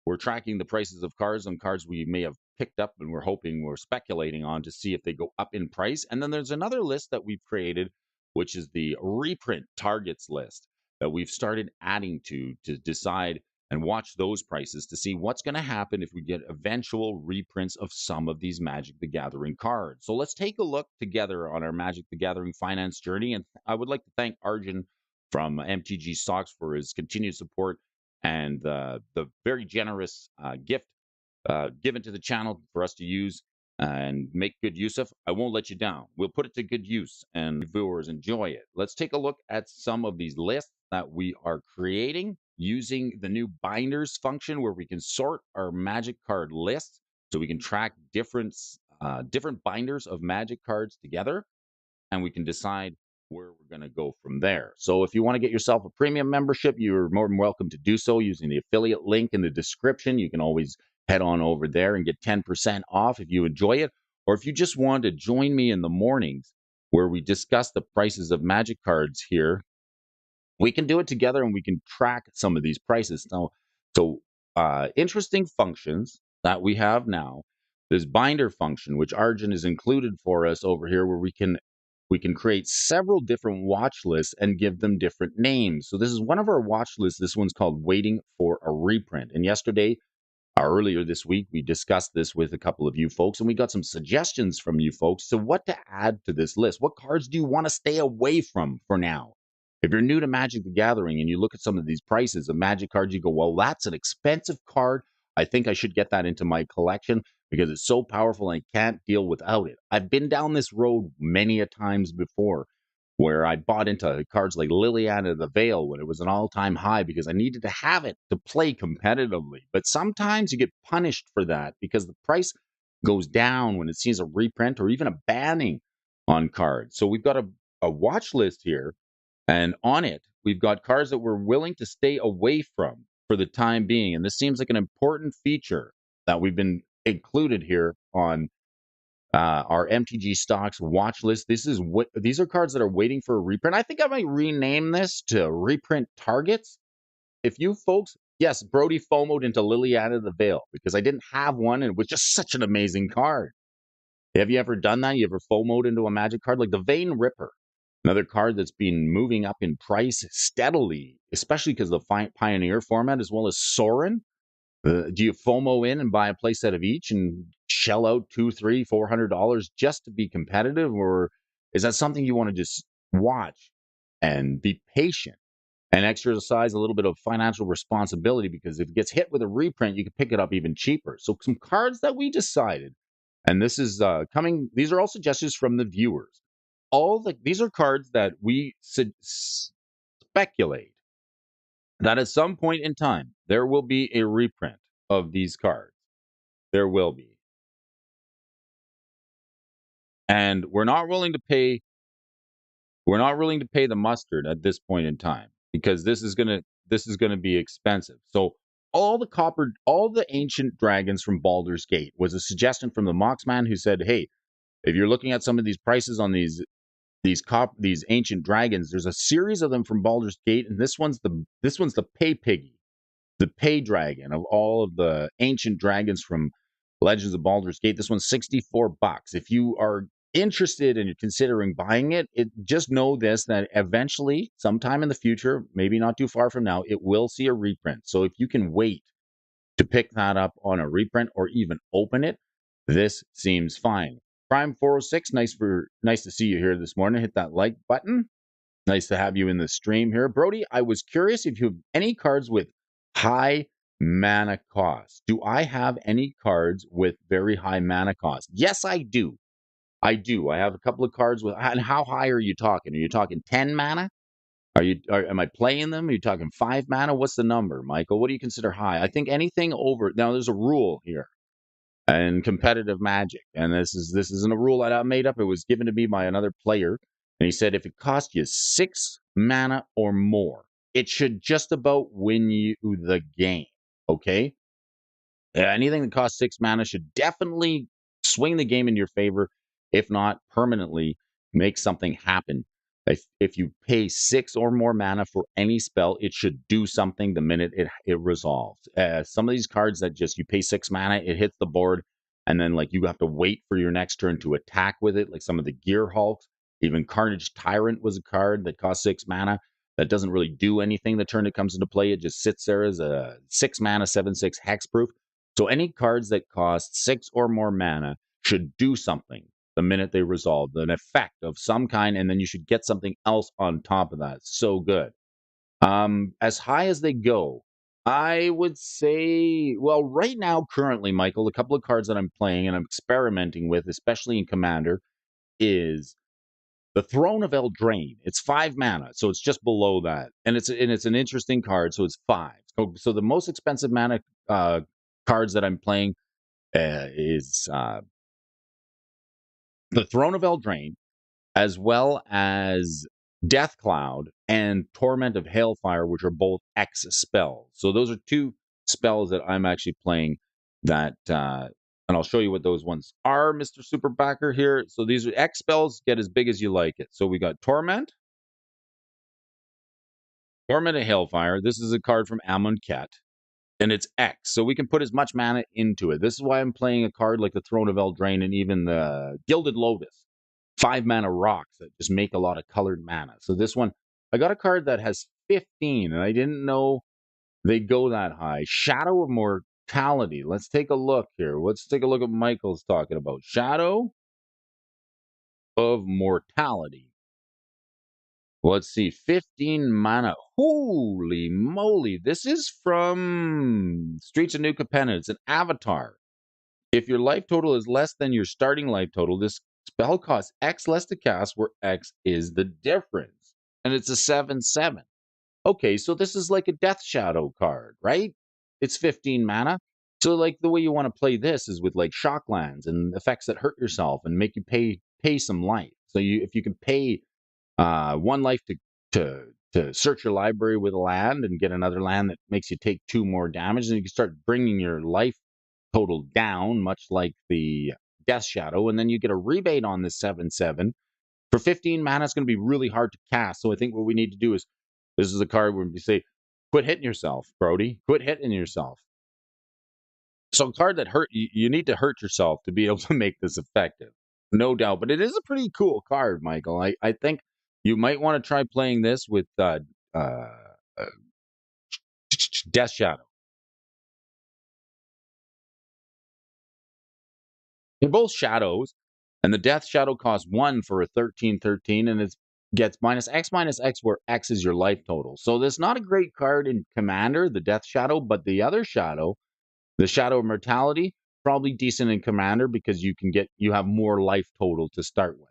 we're tracking the prices of cards on cards we may have picked up and we're speculating on to see if they go up in price. And then there's another list that we've created, which is the reprint targets list that we've started adding to decide and watch those prices to see what's going to happen if we get eventual reprints of some of these Magic the Gathering cards. So let's take a look together on our Magic the Gathering finance journey. And I would like to thank Arjun from MTG Stocks for his continued support and the very generous gift given to the channel for us to use and make good use of. I won't let you down. We'll put it to good use and viewers enjoy it. Let's take a look at some of these lists that we are creating using the new binders function where we can sort our Magic card lists so we can track different binders of Magic cards together, and we can decide where we're going to go from there. So if you want to get yourself a premium membership, you're more than welcome to do so using the affiliate link in the description. You can always head on over there and get 10% off if you enjoy it. Or if you just want to join me in the mornings where we discuss the prices of Magic cards here, we can do it together and we can track some of these prices. Interesting functions that we have now. This binder function, which Arjun has included for us over here, where we can create several different watch lists and give them different names. So this is one of our watch lists. This one's called Waiting for a Reprint. And earlier this week, we discussed this with a couple of you folks, and we got some suggestions from you folks to what to add to this list. What cards do you want to stay away from for now? If you're new to Magic the Gathering and you look at some of these prices of Magic cards, you go, well, that's an expensive card. I think I should get that into my collection because it's so powerful and I can't deal without it. I've been down this road many a times before where I bought into cards like Liliana the Veil when it was an all-time high because I needed to have it to play competitively. But sometimes you get punished for that because the price goes down when it sees a reprint or even a banning on cards. So we've got a watch list here, and on it, we've got cards that we're willing to stay away from for the time being. And this seems like an important feature that we've been included here on our MTG Stocks watch list. These are cards that are waiting for a reprint. I think I might rename this to Reprint Targets. If you folks, yes, Brody FOMO'd into Liliana the Veil because I didn't have one and it was just such an amazing card. Have you ever done that? You ever FOMO'd into a Magic card like the Vein Ripper? Another card that's been moving up in price steadily, especially because of the Pioneer format, as well as Sorin. Do you FOMO in and buy a play set of each and shell out $200, $300, $400 just to be competitive, or is that something you want to just watch and be patient and exercise a little bit of financial responsibility? Because if it gets hit with a reprint, you can pick it up even cheaper. So some cards that we decided, and this is coming. These are all suggestions from the viewers. These are cards that we speculate that at some point in time there will be a reprint of these cards. There will be. And we're not willing to pay the mustard at this point in time, because this is gonna be expensive. So all the ancient dragons from Baldur's Gate was a suggestion from the Moxman, who said, "Hey, if you're looking at some of these prices on these ancient dragons, there's a series of them from Baldur's Gate, and this one's the pay piggy, the pay dragon of all of the ancient dragons from Legends of Baldur's Gate. This one's $64. If you are interested and you're considering buying it, just know this, that eventually, sometime in the future, maybe not too far from now, it will see a reprint. So if you can wait to pick that up on a reprint or even open it, this seems fine. Prime 406, nice to see you here this morning. Hit that like button. Nice to have you in the stream here. Brody, I was curious if you have any cards with high mana cost. Do I have any cards with very high mana cost? Yes, I do. I do. I have a couple of cards with. And how high are you talking? Are you talking 10 mana? Am I playing them? Are you talking 5 mana? What's the number, Michael? What do you consider high? I think anything over. Now, there's a rule here and competitive Magic, and this isn't a rule that I made up. It was given to me by another player, and he said if it costs you 6 mana or more, it should just about win you the game. Okay, anything that costs 6 mana should definitely swing the game in your favor, if not permanently make something happen. If you pay 6 or more mana for any spell, it should do something the minute it resolves. Some of these cards that just you pay 6 mana, it hits the board, and then like you have to wait for your next turn to attack with it. Like some of the Gear Hulks, even Carnage Tyrant was a card that cost 6 mana that doesn't really do anything the turn it comes into play. It just sits there as a 6 mana 7/6 hexproof. So any cards that cost 6 or more mana should do something the minute they resolve, an effect of some kind, and then you should get something else on top of that. So good. As high as they go, I would say, well, right now, currently, Michael, a couple of cards that I'm playing and I'm experimenting with, especially in Commander, is the Throne of Eldraine. It's 5 mana, so it's just below that, and it's an interesting card. So it's 5. So the most expensive mana cards that I'm playing is the Throne of Eldraine, as well as Death Cloud and Torment of Hailfire, which are both X spells. So those are two spells that I'm actually playing that, and I'll show you what those ones are, Mr. Superbacker here. So these are X spells, get as big as you like it. So we got Torment of Hailfire. This is a card from Amonkhet, and it's X. So we can put as much mana into it. This is why I'm playing a card like the Throne of Eldraine and even the Gilded Lotus. 5 mana rocks that just make a lot of colored mana. So this one, I got a card that has 15, and I didn't know they go that high. Shadow of Mortality. Let's take a look here. Let's take a look at what Michael's talking about. Shadow of Mortality. Let's see, 15 mana. Holy moly. This is from Streets of New Capenna. It's an avatar. If your life total is less than your starting life total, this spell costs X less to cast, where X is the difference. And it's a 7/7. Okay, so this is like a Death Shadow card, right? It's 15 mana. So like the way you want to play this is with like shocklands and effects that hurt yourself and make you pay some life. So if you can pay 1 life to search your library with a land and get another land that makes you take 2 more damage, and you can start bringing your life total down, much like the Death Shadow, and then you get a rebate on this 7/7. For 15 mana, it's going to be really hard to cast. So I think what we need to do is, this is a card where we say, quit hitting yourself, Brody. Quit hitting yourself. So a card that you need to hurt yourself to be able to make this effective. No doubt. But it is a pretty cool card, Michael. I think you might want to try playing this with uh, Death Shadow. They're both shadows, and the death shadow costs 1 for a 13/13, and it gets minus X, where X is your life total. So there's not a great card in Commander, the death shadow, but the other shadow, the shadow of mortality, probably decent in Commander because you have more life total to start with.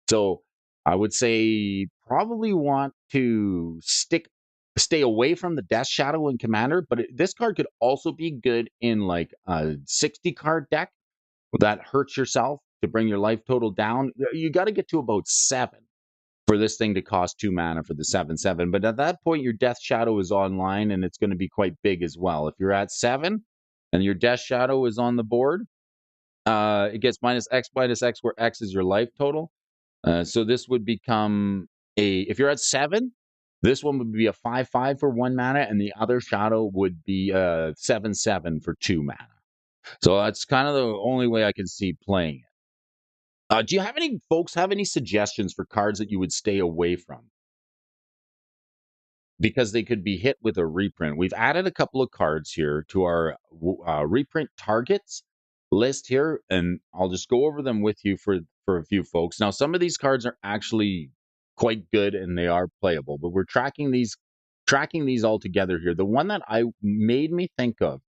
So I would say probably want to stay away from the Death Shadow in Commander, but this card could also be good in like a 60 card deck that hurts yourself to bring your life total down. You got to get to about 7 for this thing to cost 2 mana for the 7/7. But at that point, your Death Shadow is online and it's going to be quite big as well. If you're at 7 and your Death Shadow is on the board, it gets minus X, where X is your life total. So this would become if you're at 7, this one would be a 5/5 for 1 mana, and the other shadow would be a 7/7 for 2 mana. So that's kind of the only way I can see playing it. Do you have any folks have any suggestions for cards that you would stay away from? Because they could be hit with a reprint. We've added a couple of cards here to our reprint targets list here, and I'll just go over them with you for a few folks. Now, some of these cards are actually quite good and they are playable, but we're tracking these all together here. The one that I made me think of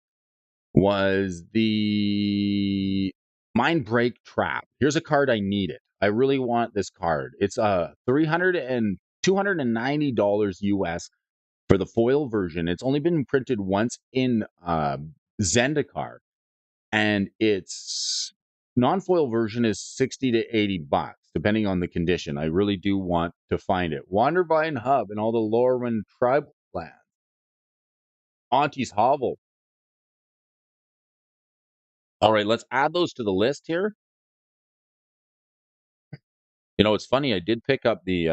was the Mind Break Trap. Here's a card I needed. I really want this card. It's $290 US for the foil version. It's only been printed once in Zendikar, and its non-foil version is 60 to 80 bucks, depending on the condition. I really do want to find it. Wandervine Hub and all the Lorwyn tribal lands. Auntie's Hovel. All right, let's add those to the list here. You know, it's funny. I did pick up the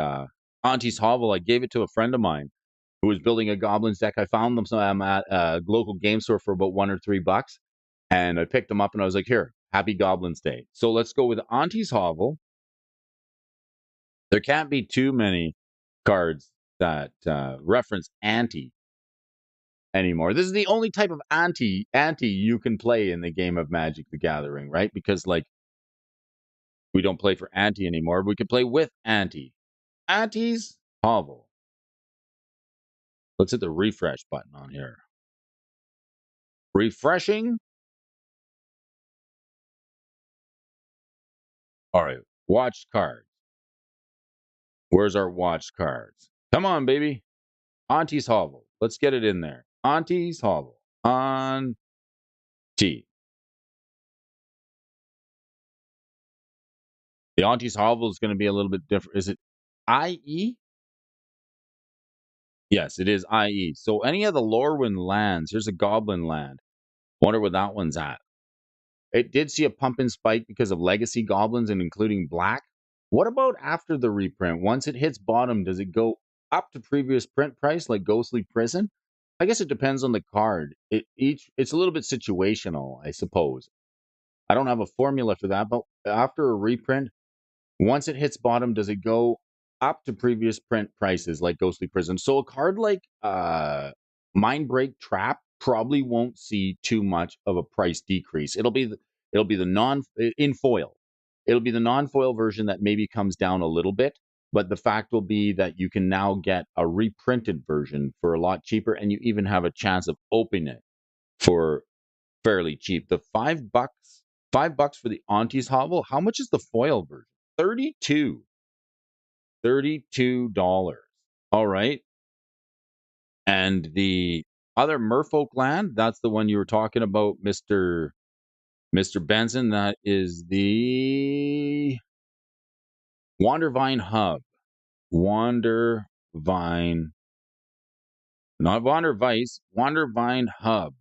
Auntie's Hovel. I gave it to a friend of mine who was building a Goblins deck. I found them at a local game store for about $1 or $3. And I picked them up and I was like, here, happy Goblins Day. So let's go with Auntie's Hovel. There can't be too many cards that reference Auntie anymore. This is the only type of Auntie you can play in the game of Magic the Gathering, right? Because like we don't play for Auntie anymore. We can play with Auntie. Auntie's Hovel. Let's hit the refresh button on here. Refreshing. All right, watched cards. Where's our watched cards? Come on, baby. Auntie's Hovel. Let's get it in there. Auntie's Hovel. Auntie. The Auntie's Hovel is going to be a little bit different. Is it IE? Yes, it is IE. So any of the Lorwyn lands, here's a Goblin land. Wonder where that one's at. It did see a pump and spike because of legacy goblins and including black. What about after the reprint? Once it hits bottom, does it go up to previous print price like Ghostly Prison? I guess it depends on the card. It's a little bit situational, I suppose. I don't have a formula for that, but after a reprint, once it hits bottom, does it go up to previous print prices like Ghostly Prison? So a card like Mind Break Trap probably won't see too much of a price decrease. It'll be the non in foil. It'll be the non-foil version that maybe comes down a little bit, but the fact will be that you can now get a reprinted version for a lot cheaper, and you even have a chance of opening it for fairly cheap. The $5 for the Auntie's Hovel. How much is the foil version? 32. $32. All right. And the other Merfolk land, that's the one you were talking about, Mr. Benson. That is the Wandervine Hub. Wandervine, not Wandervice, Wandervine Hub.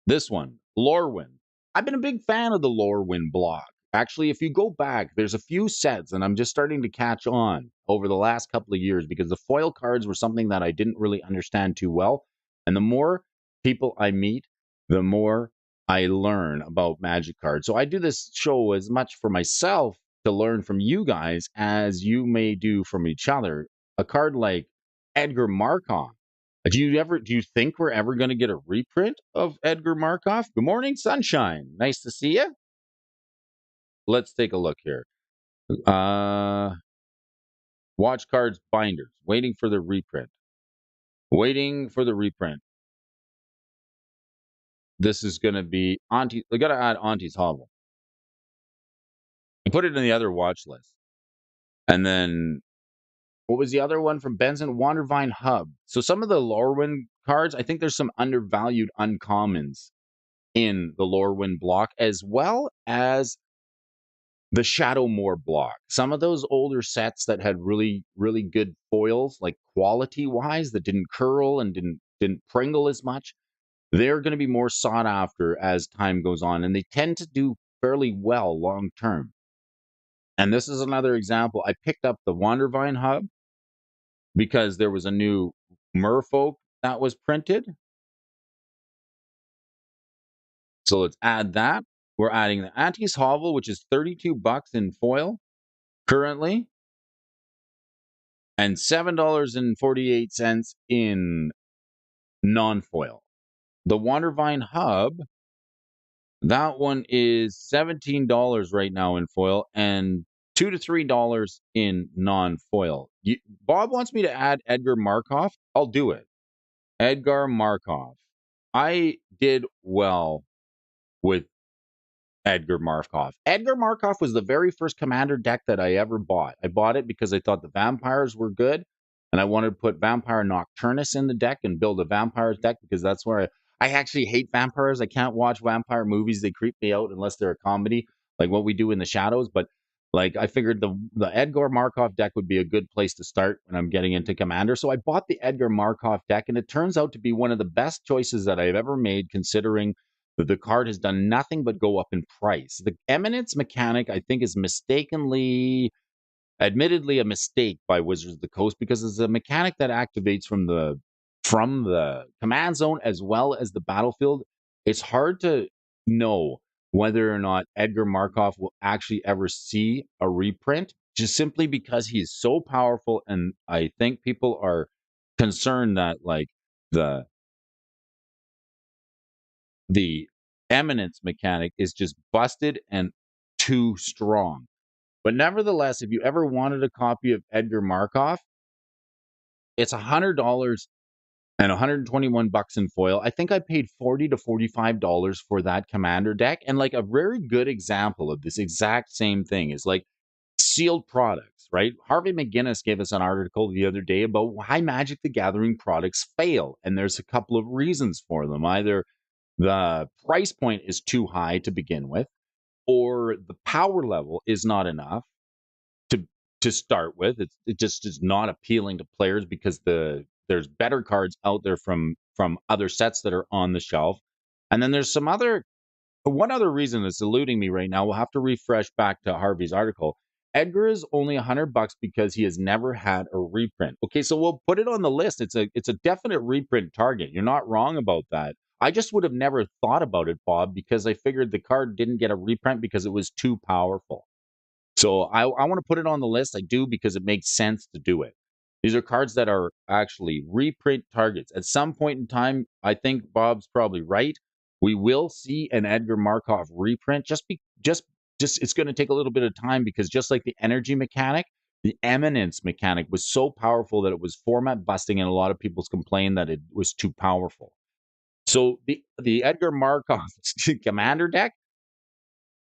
This one, Lorwyn. I've been a big fan of the Lorwyn block. Actually, if you go back, there's a few sets, and I'm just starting to catch on over the last couple of years because the foil cards were something that I didn't really understand too well. And the more people I meet, the more I learn about Magic cards. So I do this show as much for myself to learn from you guys as you may do from each other. A card like Edgar Markov. Do you think we're ever going to get a reprint of Edgar Markov? Good morning, sunshine. Nice to see you. let's take a look here. Watch cards binders, waiting for the reprint. Waiting for the reprint. This is going to be Auntie. We got to add Auntie's Hovel. I put it in the other watch list. And then what was the other one from Benson? Wandervine Hub. So some of the Lorwyn cards, I think there's some undervalued uncommons in the Lorwyn block, as well as the Shadowmoor block. Some of those older sets that had really, really good foils, like quality-wise, that didn't curl and didn't pringle as much, they're going to be more sought after as time goes on, and they tend to do fairly well long term. And this is another example. I picked up the Wandervine Hub because there was a new Merfolk that was printed. So let's add that. We're adding the Auntie's Hovel, which is $32 in foil currently, and $7.48 in non-foil. The Wandervine Hub, that one is $17 right now in foil and $2 to $3 in non-foil. Bob wants me to add Edgar Markov. I'll do it. Edgar Markov. I did well with Edgar Markov. Edgar Markov was the very first commander deck that I ever bought. I bought it because I thought the vampires were good, and I wanted to put Vampire Nocturnus in the deck and build a vampires deck because that's where I actually hate vampires. I can't watch vampire movies. They creep me out unless they're a comedy, like What We Do in the Shadows. But like I figured the Edgar Markov deck would be a good place to start when I'm getting into Commander. So I bought the Edgar Markov deck, and it turns out to be one of the best choices that I've ever made, considering that the card has done nothing but go up in price. The Eminence mechanic, I think, is admittedly a mistake by Wizards of the Coast, because it's a mechanic that activates from the command zone as well as the battlefield. It's hard to know whether or not Edgar Markov will actually ever see a reprint, just simply because he is so powerful. And I think people are concerned that like the eminence mechanic is just busted and too strong. But nevertheless, if you ever wanted a copy of Edgar Markov, it's $100 and $121 in foil. I think I paid $40 to $45 for that commander deck. And like a very good example of this exact same thing is like sealed products, right? Harvey McGinnis gave us an article the other day about why Magic the Gathering products fail. And there's a couple of reasons for them. Either the price point is too high to begin with, or the power level is not enough to start with. It just is not appealing to players because there's better cards out there from other sets that are on the shelf. And then there's one other reason that's eluding me right now. We'll have to refresh back to Harvey's article. Edgar is only $100 because he has never had a reprint. Okay, so we'll put it on the list. It's a definite reprint target. You're not wrong about that. I just would have never thought about it, Bob, because I figured the card didn't get a reprint because it was too powerful. So I want to put it on the list. I do because it makes sense to do it. These are cards that are actually reprint targets. At some point in time, I think Bob's probably right. We will see an Edgar Markov reprint. Just it's going to take a little bit of time, because just like the energy mechanic, the eminence mechanic was so powerful that it was format busting, and a lot of people's complained that it was too powerful. So the Edgar Markov commander deck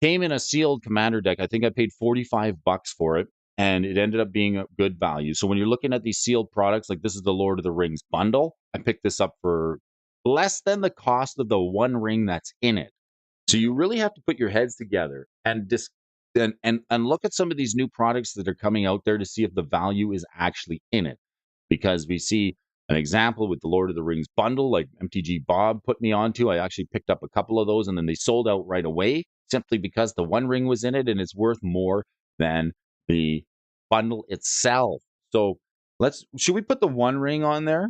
came in a sealed commander deck. I think I paid $45 for it, and it ended up being a good value. So when you're looking at these sealed products, like this is the Lord of the Rings bundle, I picked this up for less than the cost of the one ring that's in it. So you really have to put your heads together and look at some of these new products that are coming out there to see if the value is actually in it. Because we see an example with the Lord of the Rings bundle, like MTG Bob put me onto. I actually picked up a couple of those, and then they sold out right away simply because the one ring was in it, and it's worth more than the bundle itself. So should we put the one ring on there?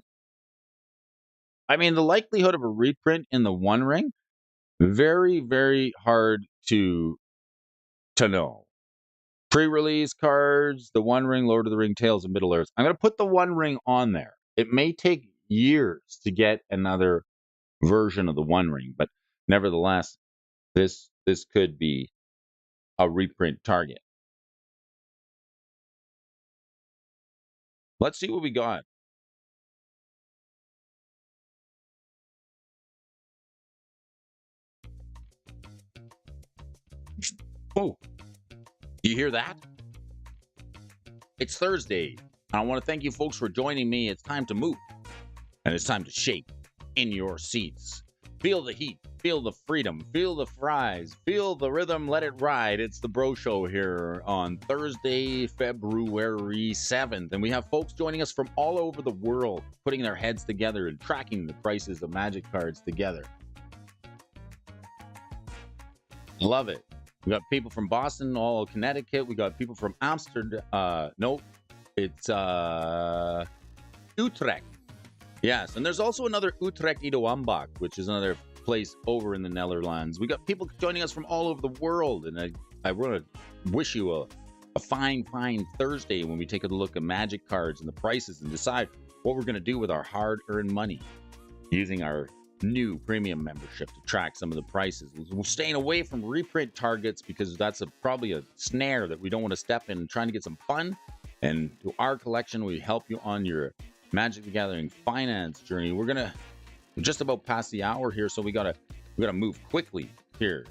I mean, the likelihood of a reprint in the one ring, very, very hard to know. Pre-release cards, the One Ring, Lord of the Ring, Tales of Middle Earth. I'm going to put the One Ring on there. It may take years to get another version of the One Ring, but nevertheless, this could be a reprint target. Let's see what we got. Oh, you hear that? It's Thursday. I want to thank you folks for joining me. It's time to move, and it's time to shake in your seats. Feel the heat, feel the freedom, feel the fries, feel the rhythm, let it ride. It's the Bro Show here on Thursday, February 7th. And we have folks joining us from all over the world, putting their heads together and tracking the prices of Magic cards together. Love it. We got people from Boston, all Connecticut. We got people from Amsterdam. Nope, it's Utrecht. Yes, and there's also another Utrecht Idoambach, which is another place over in the Netherlands. We got people joining us from all over the world, and I want to wish you a fine Thursday when we take a look at Magic cards and the prices and decide what we're going to do with our hard-earned money using our new premium membership to track some of the prices. We're staying away from reprint targets because that's probably a snare that we don't want to step in, trying to get some fun. And to our collection, we help you on your Magic the Gathering finance journey. We're just about past the hour here, so we gotta move quickly here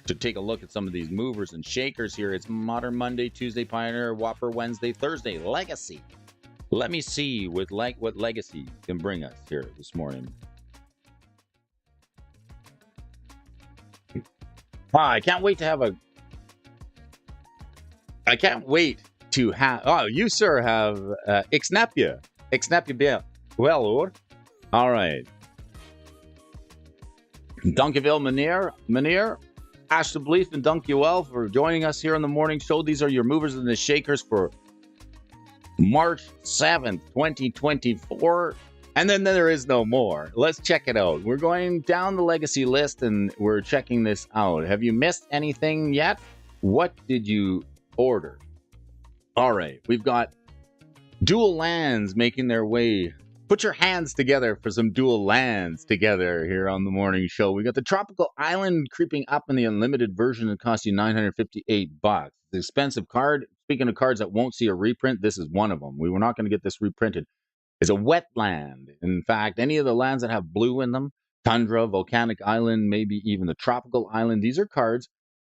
to take a look at some of these movers and shakers here. It's Modern Monday, Tuesday Pioneer, Whopper Wednesday, Thursday Legacy. Let me see what Legacy can bring us here this morning. I can't wait to have Oh, you, sir, have Ixnapia. Ixnapia well, or? All right. Dankjewel, meneer. Alsjeblieft, and dankjewel for joining us here on the morning show. These are your movers and the shakers for March 7th, 2024. And then there is no more. Let's check it out. We're going down the legacy list and we're checking this out. Have you missed anything yet? What did you order? All right, we've got dual lands making their way. Put your hands together for some dual lands together here on the morning show. We got the Tropical Island creeping up in the unlimited version that costs you $958. It's an expensive card. Speaking of cards that won't see a reprint, this is one of them. We were not going to get this reprinted. It's a wet land. In fact, any of the lands that have blue in them, Tundra, Volcanic Island, maybe even the Tropical Island, these are cards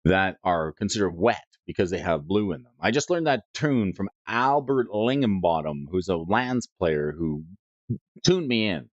that are considered wet because they have blue in them. I just learned that tune from Albert Lingenbottom, who's a lands player who tuned me in.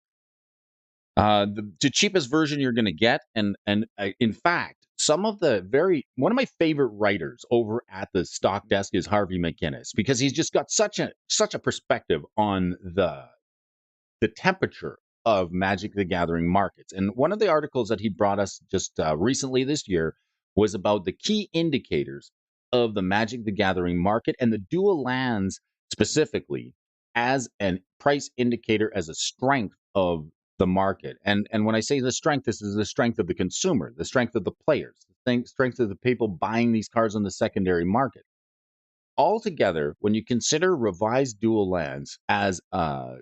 The cheapest version you're going to get, and in fact, one of my favorite writers over at the stock desk is Harvey McInnes, because he's just got such a perspective on the temperature of Magic the Gathering markets. And one of the articles that he brought us just recently this year was about the key indicators of the Magic the Gathering market and the dual lands specifically as a price indicator, as a strength of the market. And when I say the strength, this is the strength of the consumer, the strength of the players, the strength of the people buying these cards on the secondary market. Altogether, when you consider revised dual lands as a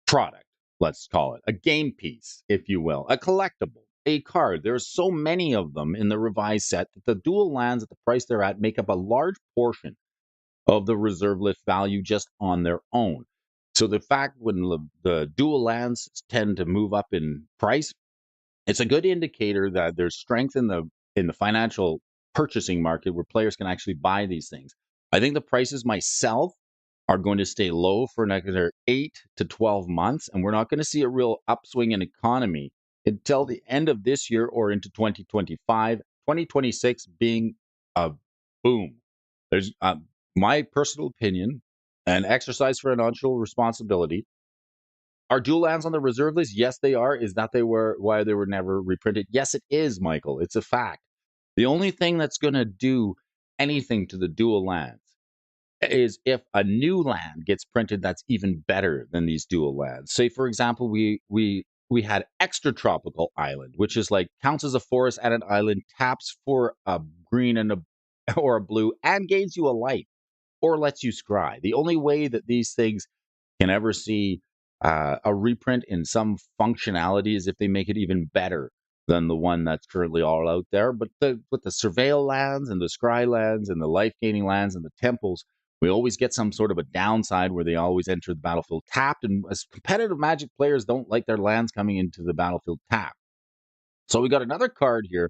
product, let's call it a game piece, if you will, a collectible, a card. There are so many of them in the revised set that the dual lands at the price they're at make up a large portion of the reserve list value just on their own. So the fact when the dual lands tend to move up in price, it's a good indicator that there's strength in the financial purchasing market where players can actually buy these things. I think the prices myself are going to stay low for another 8 to 12 months, and we're not going to see a real upswing in economy until the end of this year or into 2025, 2026 being a boom. There's my personal opinion and exercise financial responsibility. Are dual lands on the reserve list? Yes, they are. Is that why they were never reprinted? Yes, it is, Michael. It's a fact. The only thing that's going to do anything to the dual lands is if a new land gets printed that's even better than these dual lands. Say, for example, we had Extra Tropical Island, which is like counts as a forest at an island, taps for a green and or a blue, and gains you a light or lets you scry. The only way that these things can ever see a reprint in some functionality is if they make it even better than the one that's currently all out there. But with the surveil lands and the scry lands and the life gaining lands and the temples, we always get some sort of a downside where they always enter the battlefield tapped. And as competitive Magic players don't like their lands coming into the battlefield tapped. So we got another card here,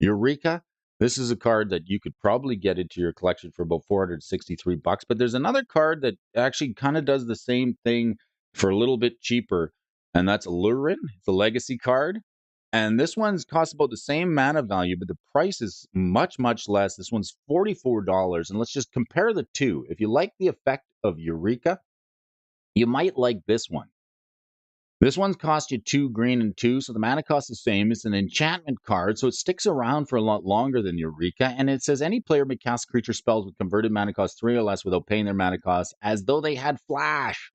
Eureka. This is a card that you could probably get into your collection for about $463. But there's another card that actually kind of does the same thing for a little bit cheaper, and that's Lurin. It's a legacy card. And this one's costs about the same mana value, but the price is much, much less. This one's $44. And let's just compare the two. If you like the effect of Eureka, you might like this one. This one's cost you 2 green and 2, so the mana cost is the same. It's an enchantment card, so it sticks around for a lot longer than Eureka. And it says any player may cast creature spells with converted mana cost 3 or less without paying their mana cost, as though they had Flash.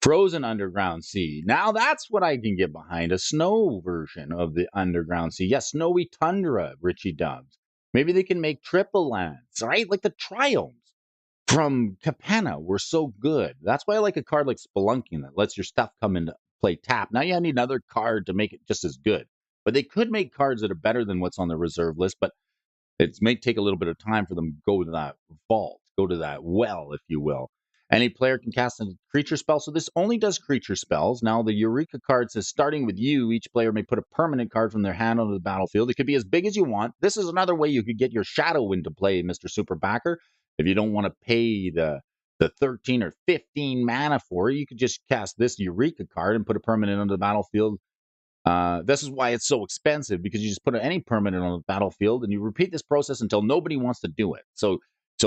Frozen Underground Sea. Now that's what I can get behind. A snow version of the Underground Sea. Yes, Snowy Tundra, Richie Dubs. Maybe they can make triple lands, right? Like the Triomes from Capenna were so good. That's why I like a card like Spelunking that lets your stuff come into play tap. Now you need another card to make it just as good. But they could make cards that are better than what's on the reserve list, but it may take a little bit of time for them to go to that vault, go to that well, if you will. Any player can cast a creature spell, so this only does creature spells. Now, the Eureka card says, starting with you, each player may put a permanent card from their hand onto the battlefield. It could be as big as you want. This is another way you could get your shadow into play, Mr. Superbacker. If you don't want to pay the 13 or 15 mana for it, you could just cast this Eureka card and put a permanent onto the battlefield. This is why it's so expensive, because you just put any permanent on the battlefield and you repeat this process until nobody wants to do it. So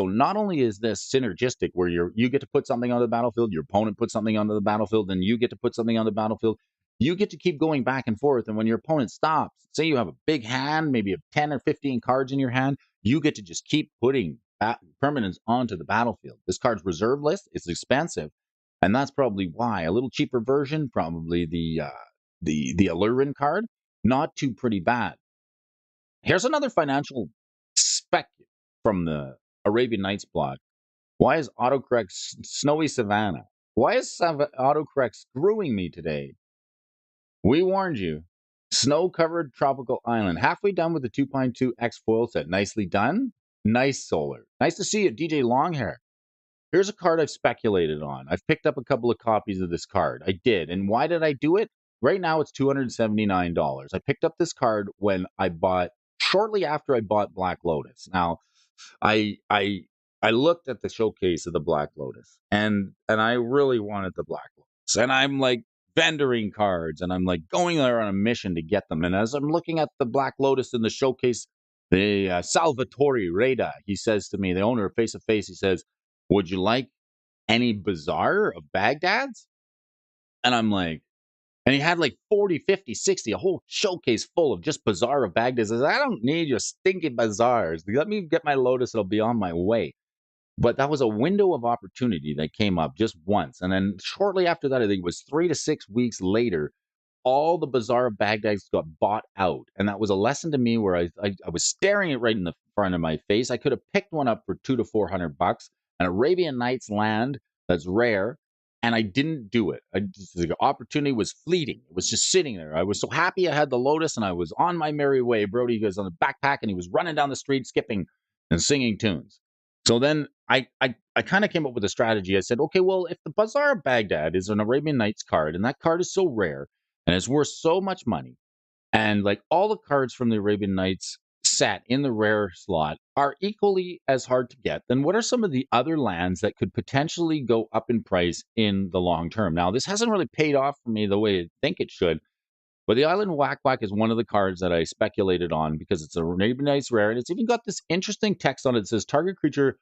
not only is this synergistic where you get to put something on the battlefield, your opponent puts something onto the battlefield, then you get to put something on the battlefield. You get to keep going back and forth. And when your opponent stops, say you have a big hand, maybe you have 10 or 15 cards in your hand, you get to just keep putting permanents onto the battlefield. This card's reserve list. It's expensive. And that's probably why. A little cheaper version, probably the Allurin card, not too pretty bad. Here's another financial spec from the Arabian Nights blog. Why is autocorrect Snowy Savannah? Why is autocorrect screwing me today? We warned you. Snow-covered tropical island. Halfway done with the 2.2 X foil set. Nicely done. Nice solar. Nice to see you, DJ Longhair. Here's a card I've speculated on. I've picked up a couple of copies of this card. I did. And why did I do it? Right now it's $279. I picked up this card when shortly after I bought Black Lotus. Now, I looked at the showcase of the Black Lotus, and I really wanted the Black Lotus. And I'm like vendoring cards, and I'm like going there on a mission to get them. And as I'm looking at the Black Lotus in the showcase, the Salvatore Reda, he says to me, the owner of Face to Face, he says, would you like any Bazaar of Baghdad's? And I'm like, and he had like 40, 50, 60, a whole showcase full of just Bazaar of Baghdad. Says, I don't need your stinking Bazaars. Let me get my Lotus. It'll be on my way. But that was a window of opportunity that came up just once. And then shortly after that, I think it was 3 to 6 weeks later, all the Bazaar of Baghdad's got bought out. And that was a lesson to me where I was staring it right in the front of my face. I could have picked one up for $200 to $400, an Arabian Nights land that's rare, and I didn't do it. The opportunity was fleeting. It was just sitting there. I was so happy I had the Lotus, and I was on my merry way. Brody was on the backpack, and he was running down the street, skipping and singing tunes. So then I kind of came up with a strategy. I said, okay, well, if the Bazaar of Baghdad is an Arabian Nights card, and that card is so rare, and it's worth so much money, and like all the cards from the Arabian Nights set in the rare slot are equally as hard to get, then what are some of the other lands that could potentially go up in price in the long term? Now, this hasn't really paid off for me the way I think it should, but the Island Whack Whack is one of the cards that I speculated on because it's a Arabian Nights rare, and it's even got this interesting text on it that says target creature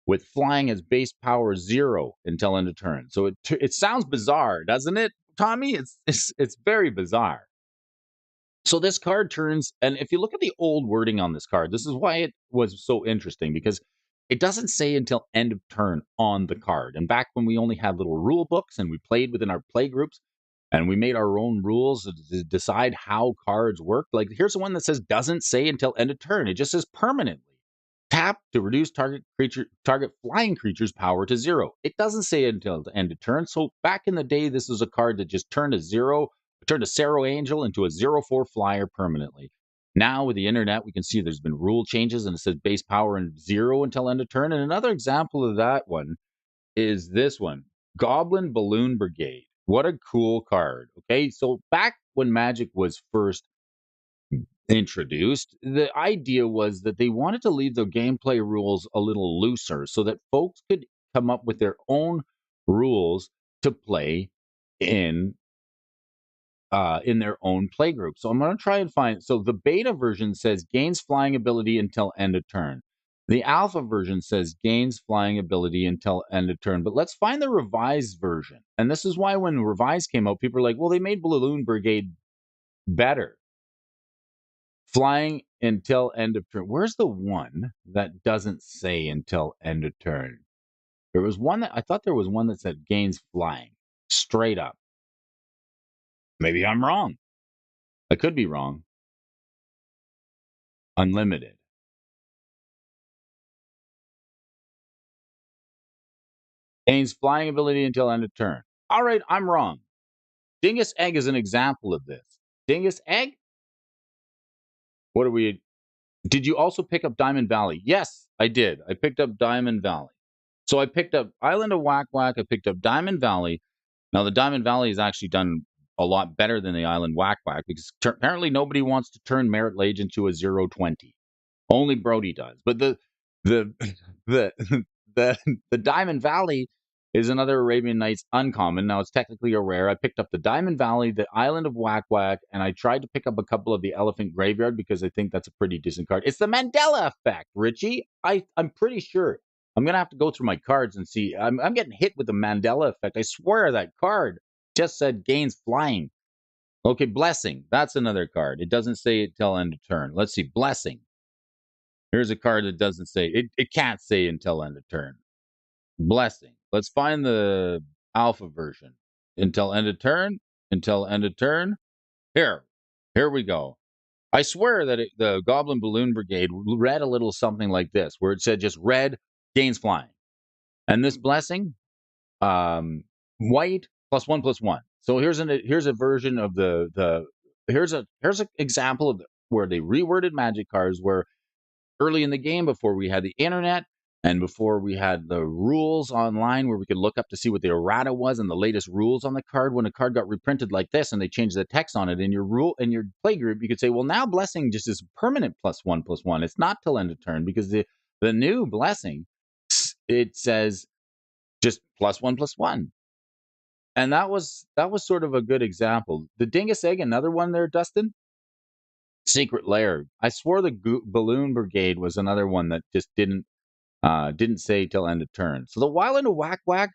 with flying as base power 0 until end of turn. So it sounds bizarre, doesn't it, Tommy? It's very bizarre. So this card turns, and if you look at the old wording on this card, this is why it was so interesting, because it doesn't say until end of turn on the card. And back when we only had little rule books and we played within our play groups and we made our own rules to decide how cards work, like here's the one that says doesn't say until end of turn. It just says permanently. Tap to reduce target flying creature's power to 0. It doesn't say until the end of turn. So back in the day, this was a card that just turned to 0, turned a Cerro Angel into a 0/4 flyer permanently. Now with the internet, we can see there's been rule changes and it says base power and 0 until end of turn. And another example of that one is this one, Goblin Balloon Brigade. What a cool card. Okay, so back when Magic was first introduced, the idea was that they wanted to leave the gameplay rules a little looser so that folks could come up with their own rules to play in in their own playgroup. So I'm going to try and find. So the beta version says gains flying ability until end of turn. The alpha version says gains flying ability until end of turn. But let's find the revised version. And this is why when revised came out, people are like, well, they made Balloon Brigade better. Flying until end of turn. Where's the one that doesn't say until end of turn? There was one that I thought there was one that said gains flying straight up. Maybe I'm wrong. I could be wrong. Unlimited. Gains flying ability until end of turn. All right, I'm wrong. Dingus Egg is an example of this. Dingus Egg? What are we? Did you also pick up Diamond Valley? Yes, I did. I picked up Diamond Valley. So I picked up Island of Whack Whack. I picked up Diamond Valley. Now, the Diamond Valley has actually done a lot better than the Island Whack Whack because apparently nobody wants to turn Merit Lage into a 0/20. Only Brody does. But the the the the Diamond Valley is another Arabian Nights uncommon. Now it's technically a rare. I picked up the Diamond Valley, the Island of Whack Whack, and I tried to pick up a couple of the Elephant Graveyard because I think that's a pretty decent card. It's the Mandela effect, Richie. I'm pretty sure. I'm gonna have to go through my cards and see. I'm getting hit with the Mandela effect. I swear that card just said gains flying. Okay, Blessing. That's another card. It doesn't say it till end of turn. Let's see. Blessing. Here's a card that doesn't say it can't say until end of turn. Blessing. Let's find the alpha version. Until end of turn. Until end of turn. Here we go. I swear that the Goblin Balloon Brigade read a little something like this, where it said just red gains flying, and this blessing, white +1/+1. So here's a version of here's an example of where they reworded Magic cards where early in the game before we had the internet and before we had the rules online where we could look up to see what the errata was and the latest rules on the card. When a card got reprinted like this and they changed the text on it in your play group, you could say, well, now blessing just is permanent +1/+1. It's not till end of turn because the new blessing, it says just +1/+1. And that was sort of a good example. The Dingus Egg, another one there, Dustin. Secret Lair. I swore the Balloon Brigade was another one that just didn't say till end of turn. So the Wild and Whack Whack,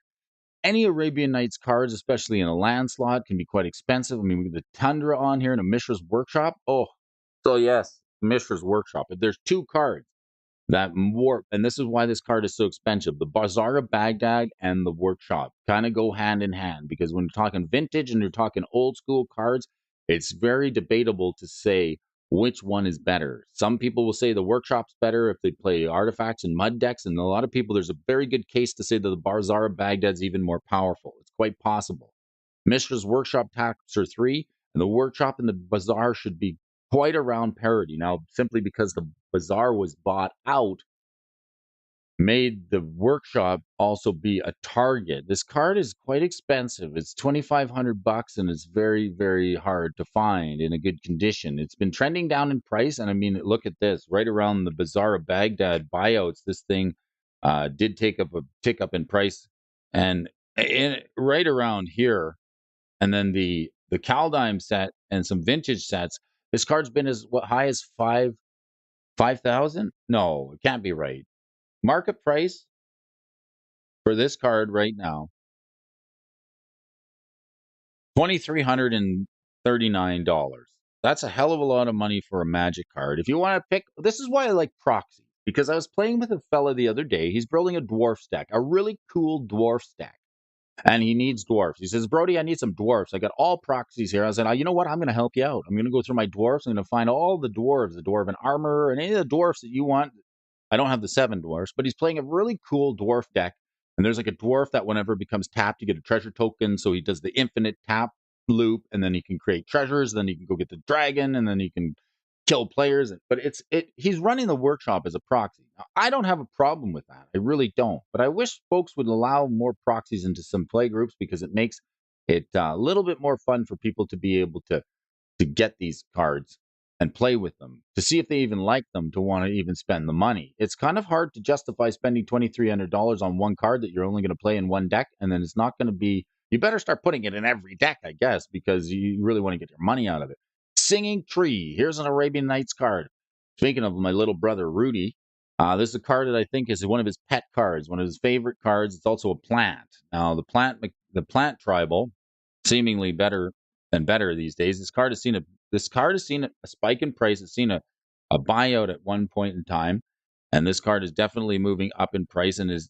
any Arabian Nights cards, especially in a land slot, can be quite expensive. I mean, we have the Tundra on here and a Mishra's Workshop. Oh, so yes, Mishra's Workshop. But there's two cards that warp, and this is why this card is so expensive. The Bazaar of Baghdad and the Workshop kind of go hand in hand because when you're talking vintage and you're talking old school cards, it's very debatable to say which one is better. Some people will say the Workshop's better if they play artifacts and mud decks, and a lot of people, there's a very good case to say that the Bazaar of Baghdad's even more powerful. It's quite possible. Mishra's Workshop tax are 3, and the Workshop and the Bazaar should be quite around parity. Now, simply because the Bazaar was bought out, made the Workshop also be a target. This card is quite expensive. It's $2,500 and it's very, very hard to find in a good condition. It's been trending down in price. And I mean, look at this, right around the Bazaar of Baghdad buyouts, this thing did take up a tick up in price. And right around here, and then the Kaldheim set and some vintage sets, this card's been as high as 5,000? No, it can't be right. Market price for this card right now, $2,339. That's a hell of a lot of money for a Magic card. If you want to pick, this is why I like proxy, because I was playing with a fella the other day. He's building a dwarf stack, a really cool dwarf stack. And he needs dwarfs. He says, Brody, I need some dwarfs. I got all proxies here. I said, you know what? I'm going to help you out. I'm going to go through my dwarfs. I'm going to find all the dwarves, the dwarven armor, and any of the dwarfs that you want. I don't have the 7 dwarfs, but he's playing a really cool dwarf deck. And there's like a dwarf that whenever it becomes tapped, you get a treasure token. So he does the infinite tap. loop, and then he can create treasures, then he can go get the dragon, and then he can kill players. But he's running the workshop as a proxy. Now, I don't have a problem with that. I really don't. But I wish folks would allow more proxies into some play groups because it makes it a little bit more fun for people to be able to get these cards and play with them, to see if they even like them, to want to even spend the money. It's kind of hard to justify spending $2,300 on one card that you're only going to play in one deck, and then it's not going to be. You better start putting it in every deck, I guess, because you really want to get your money out of it. Singing Tree. Here's an Arabian Nights card. Speaking of my little brother Rudy, this is a card that I think is one of his pet cards, one of his favorite cards. It's also a plant. Now the plant tribal, seemingly better and better these days. This card has seen a spike in price. It's seen a buyout at one point in time, and this card is definitely moving up in price and is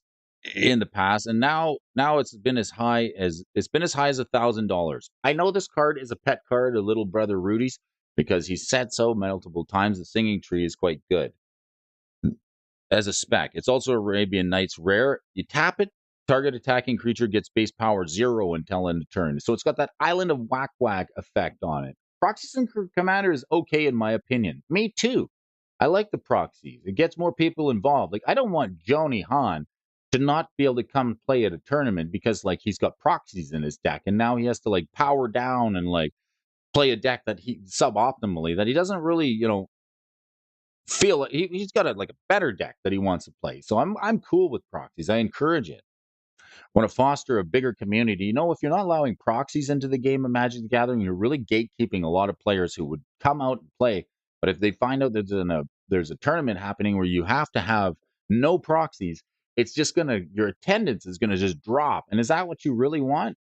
in the past. And now it's been as high as $1,000. I know this card is a pet card, a little brother Rudy's, because he said so multiple times. The Singing Tree is quite good as a spec. It's also Arabian Nights rare. You tap it, target attacking creature gets base power 0 until end of turn. So it's got that Island of Whack Whack effect on it. Proxies and Commander is okay in my opinion. Me too. I like the proxies. It gets more people involved. Like, I don't want Joni Han to not be able to come play at a tournament because, like, he's got proxies in his deck and now he has to, like, power down and, like, play a deck that he suboptimally, that he doesn't really, feel he's got a better deck that he wants to play. So I'm cool with proxies. I encourage it. Want to foster a bigger community. If you're not allowing proxies into the game of Magic the Gathering, you're really gatekeeping a lot of players who would come out and play. But if they find out there's a tournament happening where you have to have no proxies, it's just your attendance is gonna just drop. And is that what you really want?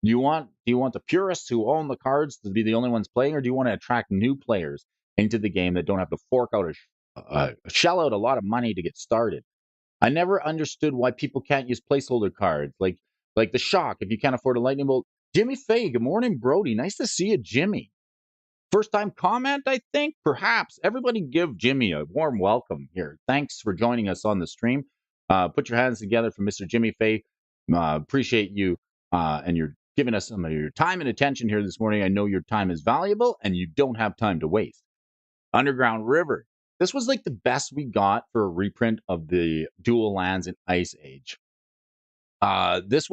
Do you want the purists who own the cards to be the only ones playing, or do you want to attract new players into the game that don't have to fork out shell out a lot of money to get started? I never understood why people can't use placeholder cards like the Shock if you can't afford a lightning bolt. Jimmy Faye, good morning, Brody. Nice to see you, Jimmy. First time comment, I think, perhaps. Everybody give Jimmy a warm welcome here. Thanks for joining us on the stream. Put your hands together for Mr. Jimmy Faye. Appreciate you and you're giving us some of your time and attention here this morning. I know your time is valuable and you don't have time to waste. Underground River. This was like the best we got for a reprint of the dual lands in Ice Age. This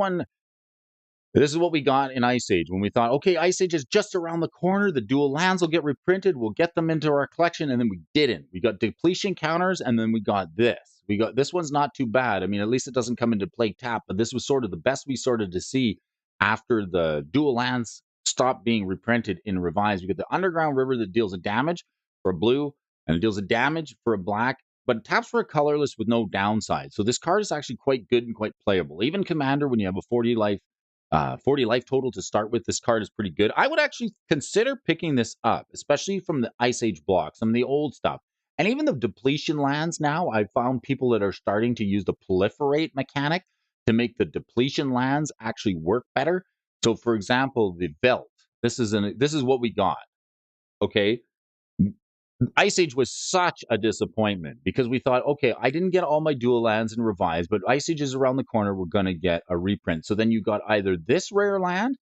is what we got in Ice Age when we thought, okay, Ice Age is just around the corner. The dual lands will get reprinted. We'll get them into our collection. And then we didn't. We got depletion counters, and then we got this. This one's not too bad. I mean, at least it doesn't come into play tap, but this was sort of the best we started to see after the dual lands stopped being reprinted in revised. We got the Underground River that deals a damage for a blue, and it deals a damage for a black, but it taps for a colorless with no downside. So this card is actually quite good and quite playable. Even Commander, when you have a 40 life total to start with, this card is pretty good. I would actually consider picking this up, especially from the Ice Age block, some of the old stuff. And even the depletion lands now, I've found people that are starting to use the proliferate mechanic to make the depletion lands actually work better. So, for example, the Velt. This is what we got. Okay. Ice Age was such a disappointment because we thought, okay, I didn't get all my dual lands in revised, but Ice Age is around the corner. We're going to get a reprint. So then you got either this rare land,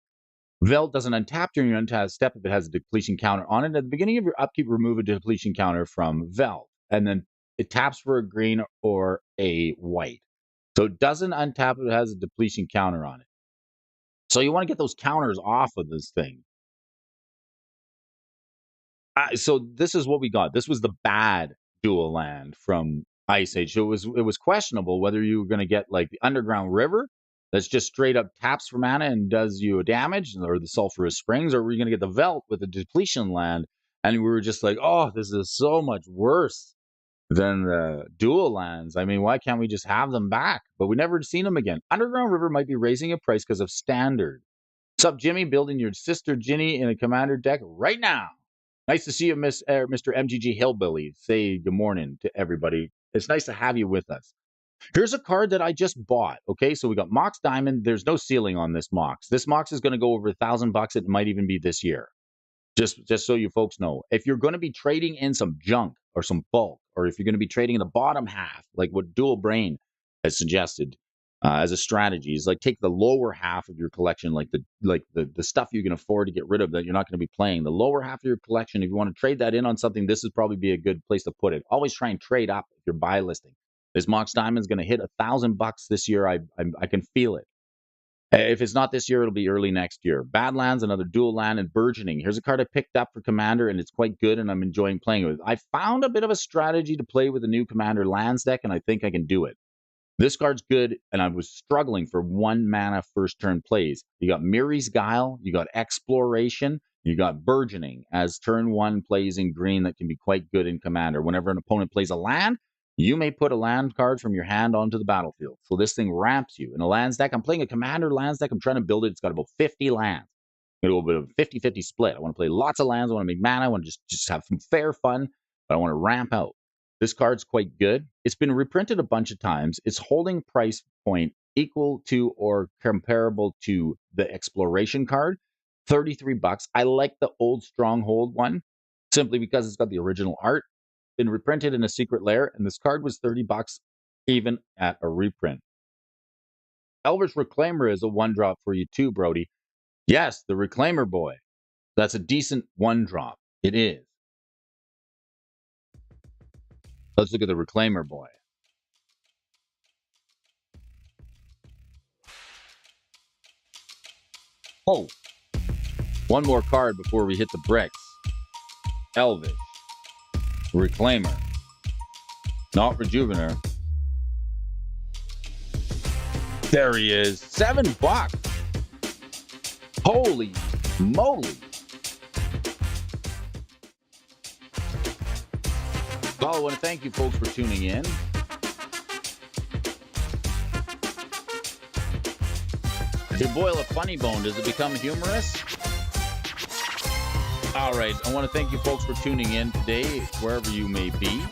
Velt doesn't untap during your untap step if it has a depletion counter on it. At the beginning of your upkeep, remove a depletion counter from Velt, and then it taps for a green or a white. So it doesn't untap if it has a depletion counter on it. So you want to get those counters off of this thing. So this is what we got. This was the bad dual land from Ice Age. So it was questionable whether you were going to get like the Underground River that's just straight up taps for mana and does you a damage, or the Sulphurous Springs, or were you going to get the Velt with the depletion land? And we were just like, oh, this is so much worse than the dual lands. I mean, why can't we just have them back? But we never seen them again. Underground River might be raising a price because of standard. What's up, Jimmy? Building your sister Ginny in a commander deck right now. Nice to see you, Mr. MTG Hillbilly. Say good morning to everybody. It's nice to have you with us. Here's a card that I just bought. Okay, so we got Mox Diamond. There's no ceiling on this Mox. This Mox is going to go over $1,000. It might even be this year. Just so you folks know, if you're going to be trading in some junk or some bulk, or if you're going to be trading in the bottom half, like what Dual Brain has suggested, as a strategy is like take the lower half of your collection, like the stuff you can afford to get rid of that you're not going to be playing. The lower half of your collection, if you want to trade that in on something, this would probably be a good place to put it. Always try and trade up if you're buy listing. This Mox Diamond is going to hit $1,000 this year. I can feel it. If it's not this year, it'll be early next year. Badlands, another dual land, and Burgeoning. Here's a card I picked up for Commander, and it's quite good, and I'm enjoying playing with it. I found a bit of a strategy to play with the new Commander lands deck, and I think I can do it. This card's good, and I was struggling for 1 mana first turn plays. You got Miri's Guile, you got Exploration, you got Burgeoning as turn 1 plays in green that can be quite good in Commander. Whenever an opponent plays a land, you may put a land card from your hand onto the battlefield. So this thing ramps you. In a lands deck, I'm playing a Commander lands deck. I'm trying to build it. It's got about 50 lands. I'm going to go a bit of a 50-50 split. I want to play lots of lands. I want to make mana. I want to just have some fair fun, but I want to ramp out. This card's quite good. It's been reprinted a bunch of times. It's holding price point equal to or comparable to the Exploration card, $33. I like the old Stronghold one simply because it's got the original art. Been reprinted in a secret lair, and this card was $30 even at a reprint. Elvish Reclaimer is a 1-drop for you too, Brody. Yes, the Reclaimer boy. That's a decent 1-drop. It is. Let's look at the Reclaimer boy. Oh, one more card before we hit the bricks. Elvish Reclaimer, not Rejuvener. There he is, $7. Holy moly! Well, I want to thank you folks for tuning in. If you boil a funny bone, does it become humorous? All right, I want to thank you folks for tuning in today, wherever you may be.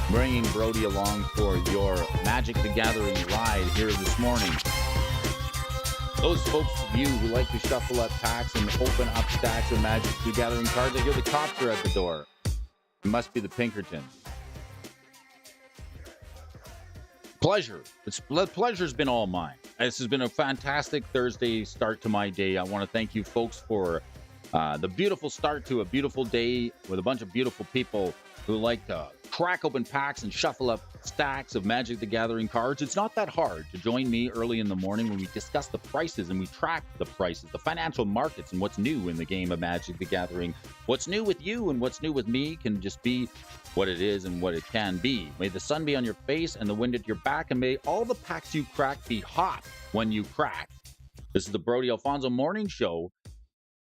Bringing Brody along for your Magic the Gathering ride here this morning. Those folks of you who like to shuffle up packs and open up stacks of Magic the Gathering cards, I hear the cops are at the door. It must be the Pinkertons. Pleasure. Pleasure's been all mine. This has been a fantastic Thursday start to my day. I want to thank you folks for the beautiful start to a beautiful day with a bunch of beautiful people who like to crack open packs and shuffle up stacks of Magic the Gathering cards. It's not that hard to join me early in the morning when we discuss the prices and we track the prices, the financial markets, and what's new in the game of Magic the Gathering. What's new with you and what's new with me can just be what it is and what it can be. May the sun be on your face and the wind at your back, and may all the packs you crack be hot when you crack. This is the Brody Alfonso Morning Show.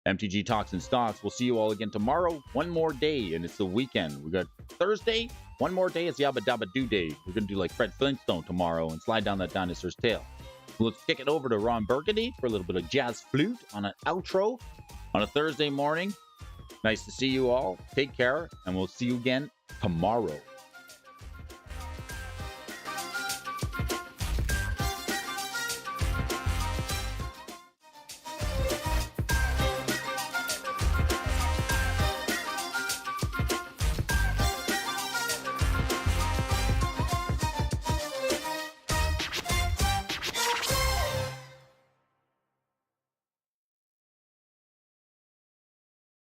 MTG Talks and Stocks. We'll see you all again tomorrow. One more day, and it's the weekend. We got Thursday. One more day. It's Yabba Dabba Doo Day. We're going to do like Fred Flintstone tomorrow and slide down that dinosaur's tail. Let's kick it over to Ron Burgundy for a little bit of jazz flute on an outro on a Thursday morning. Nice to see you all. Take care, and we'll see you again tomorrow.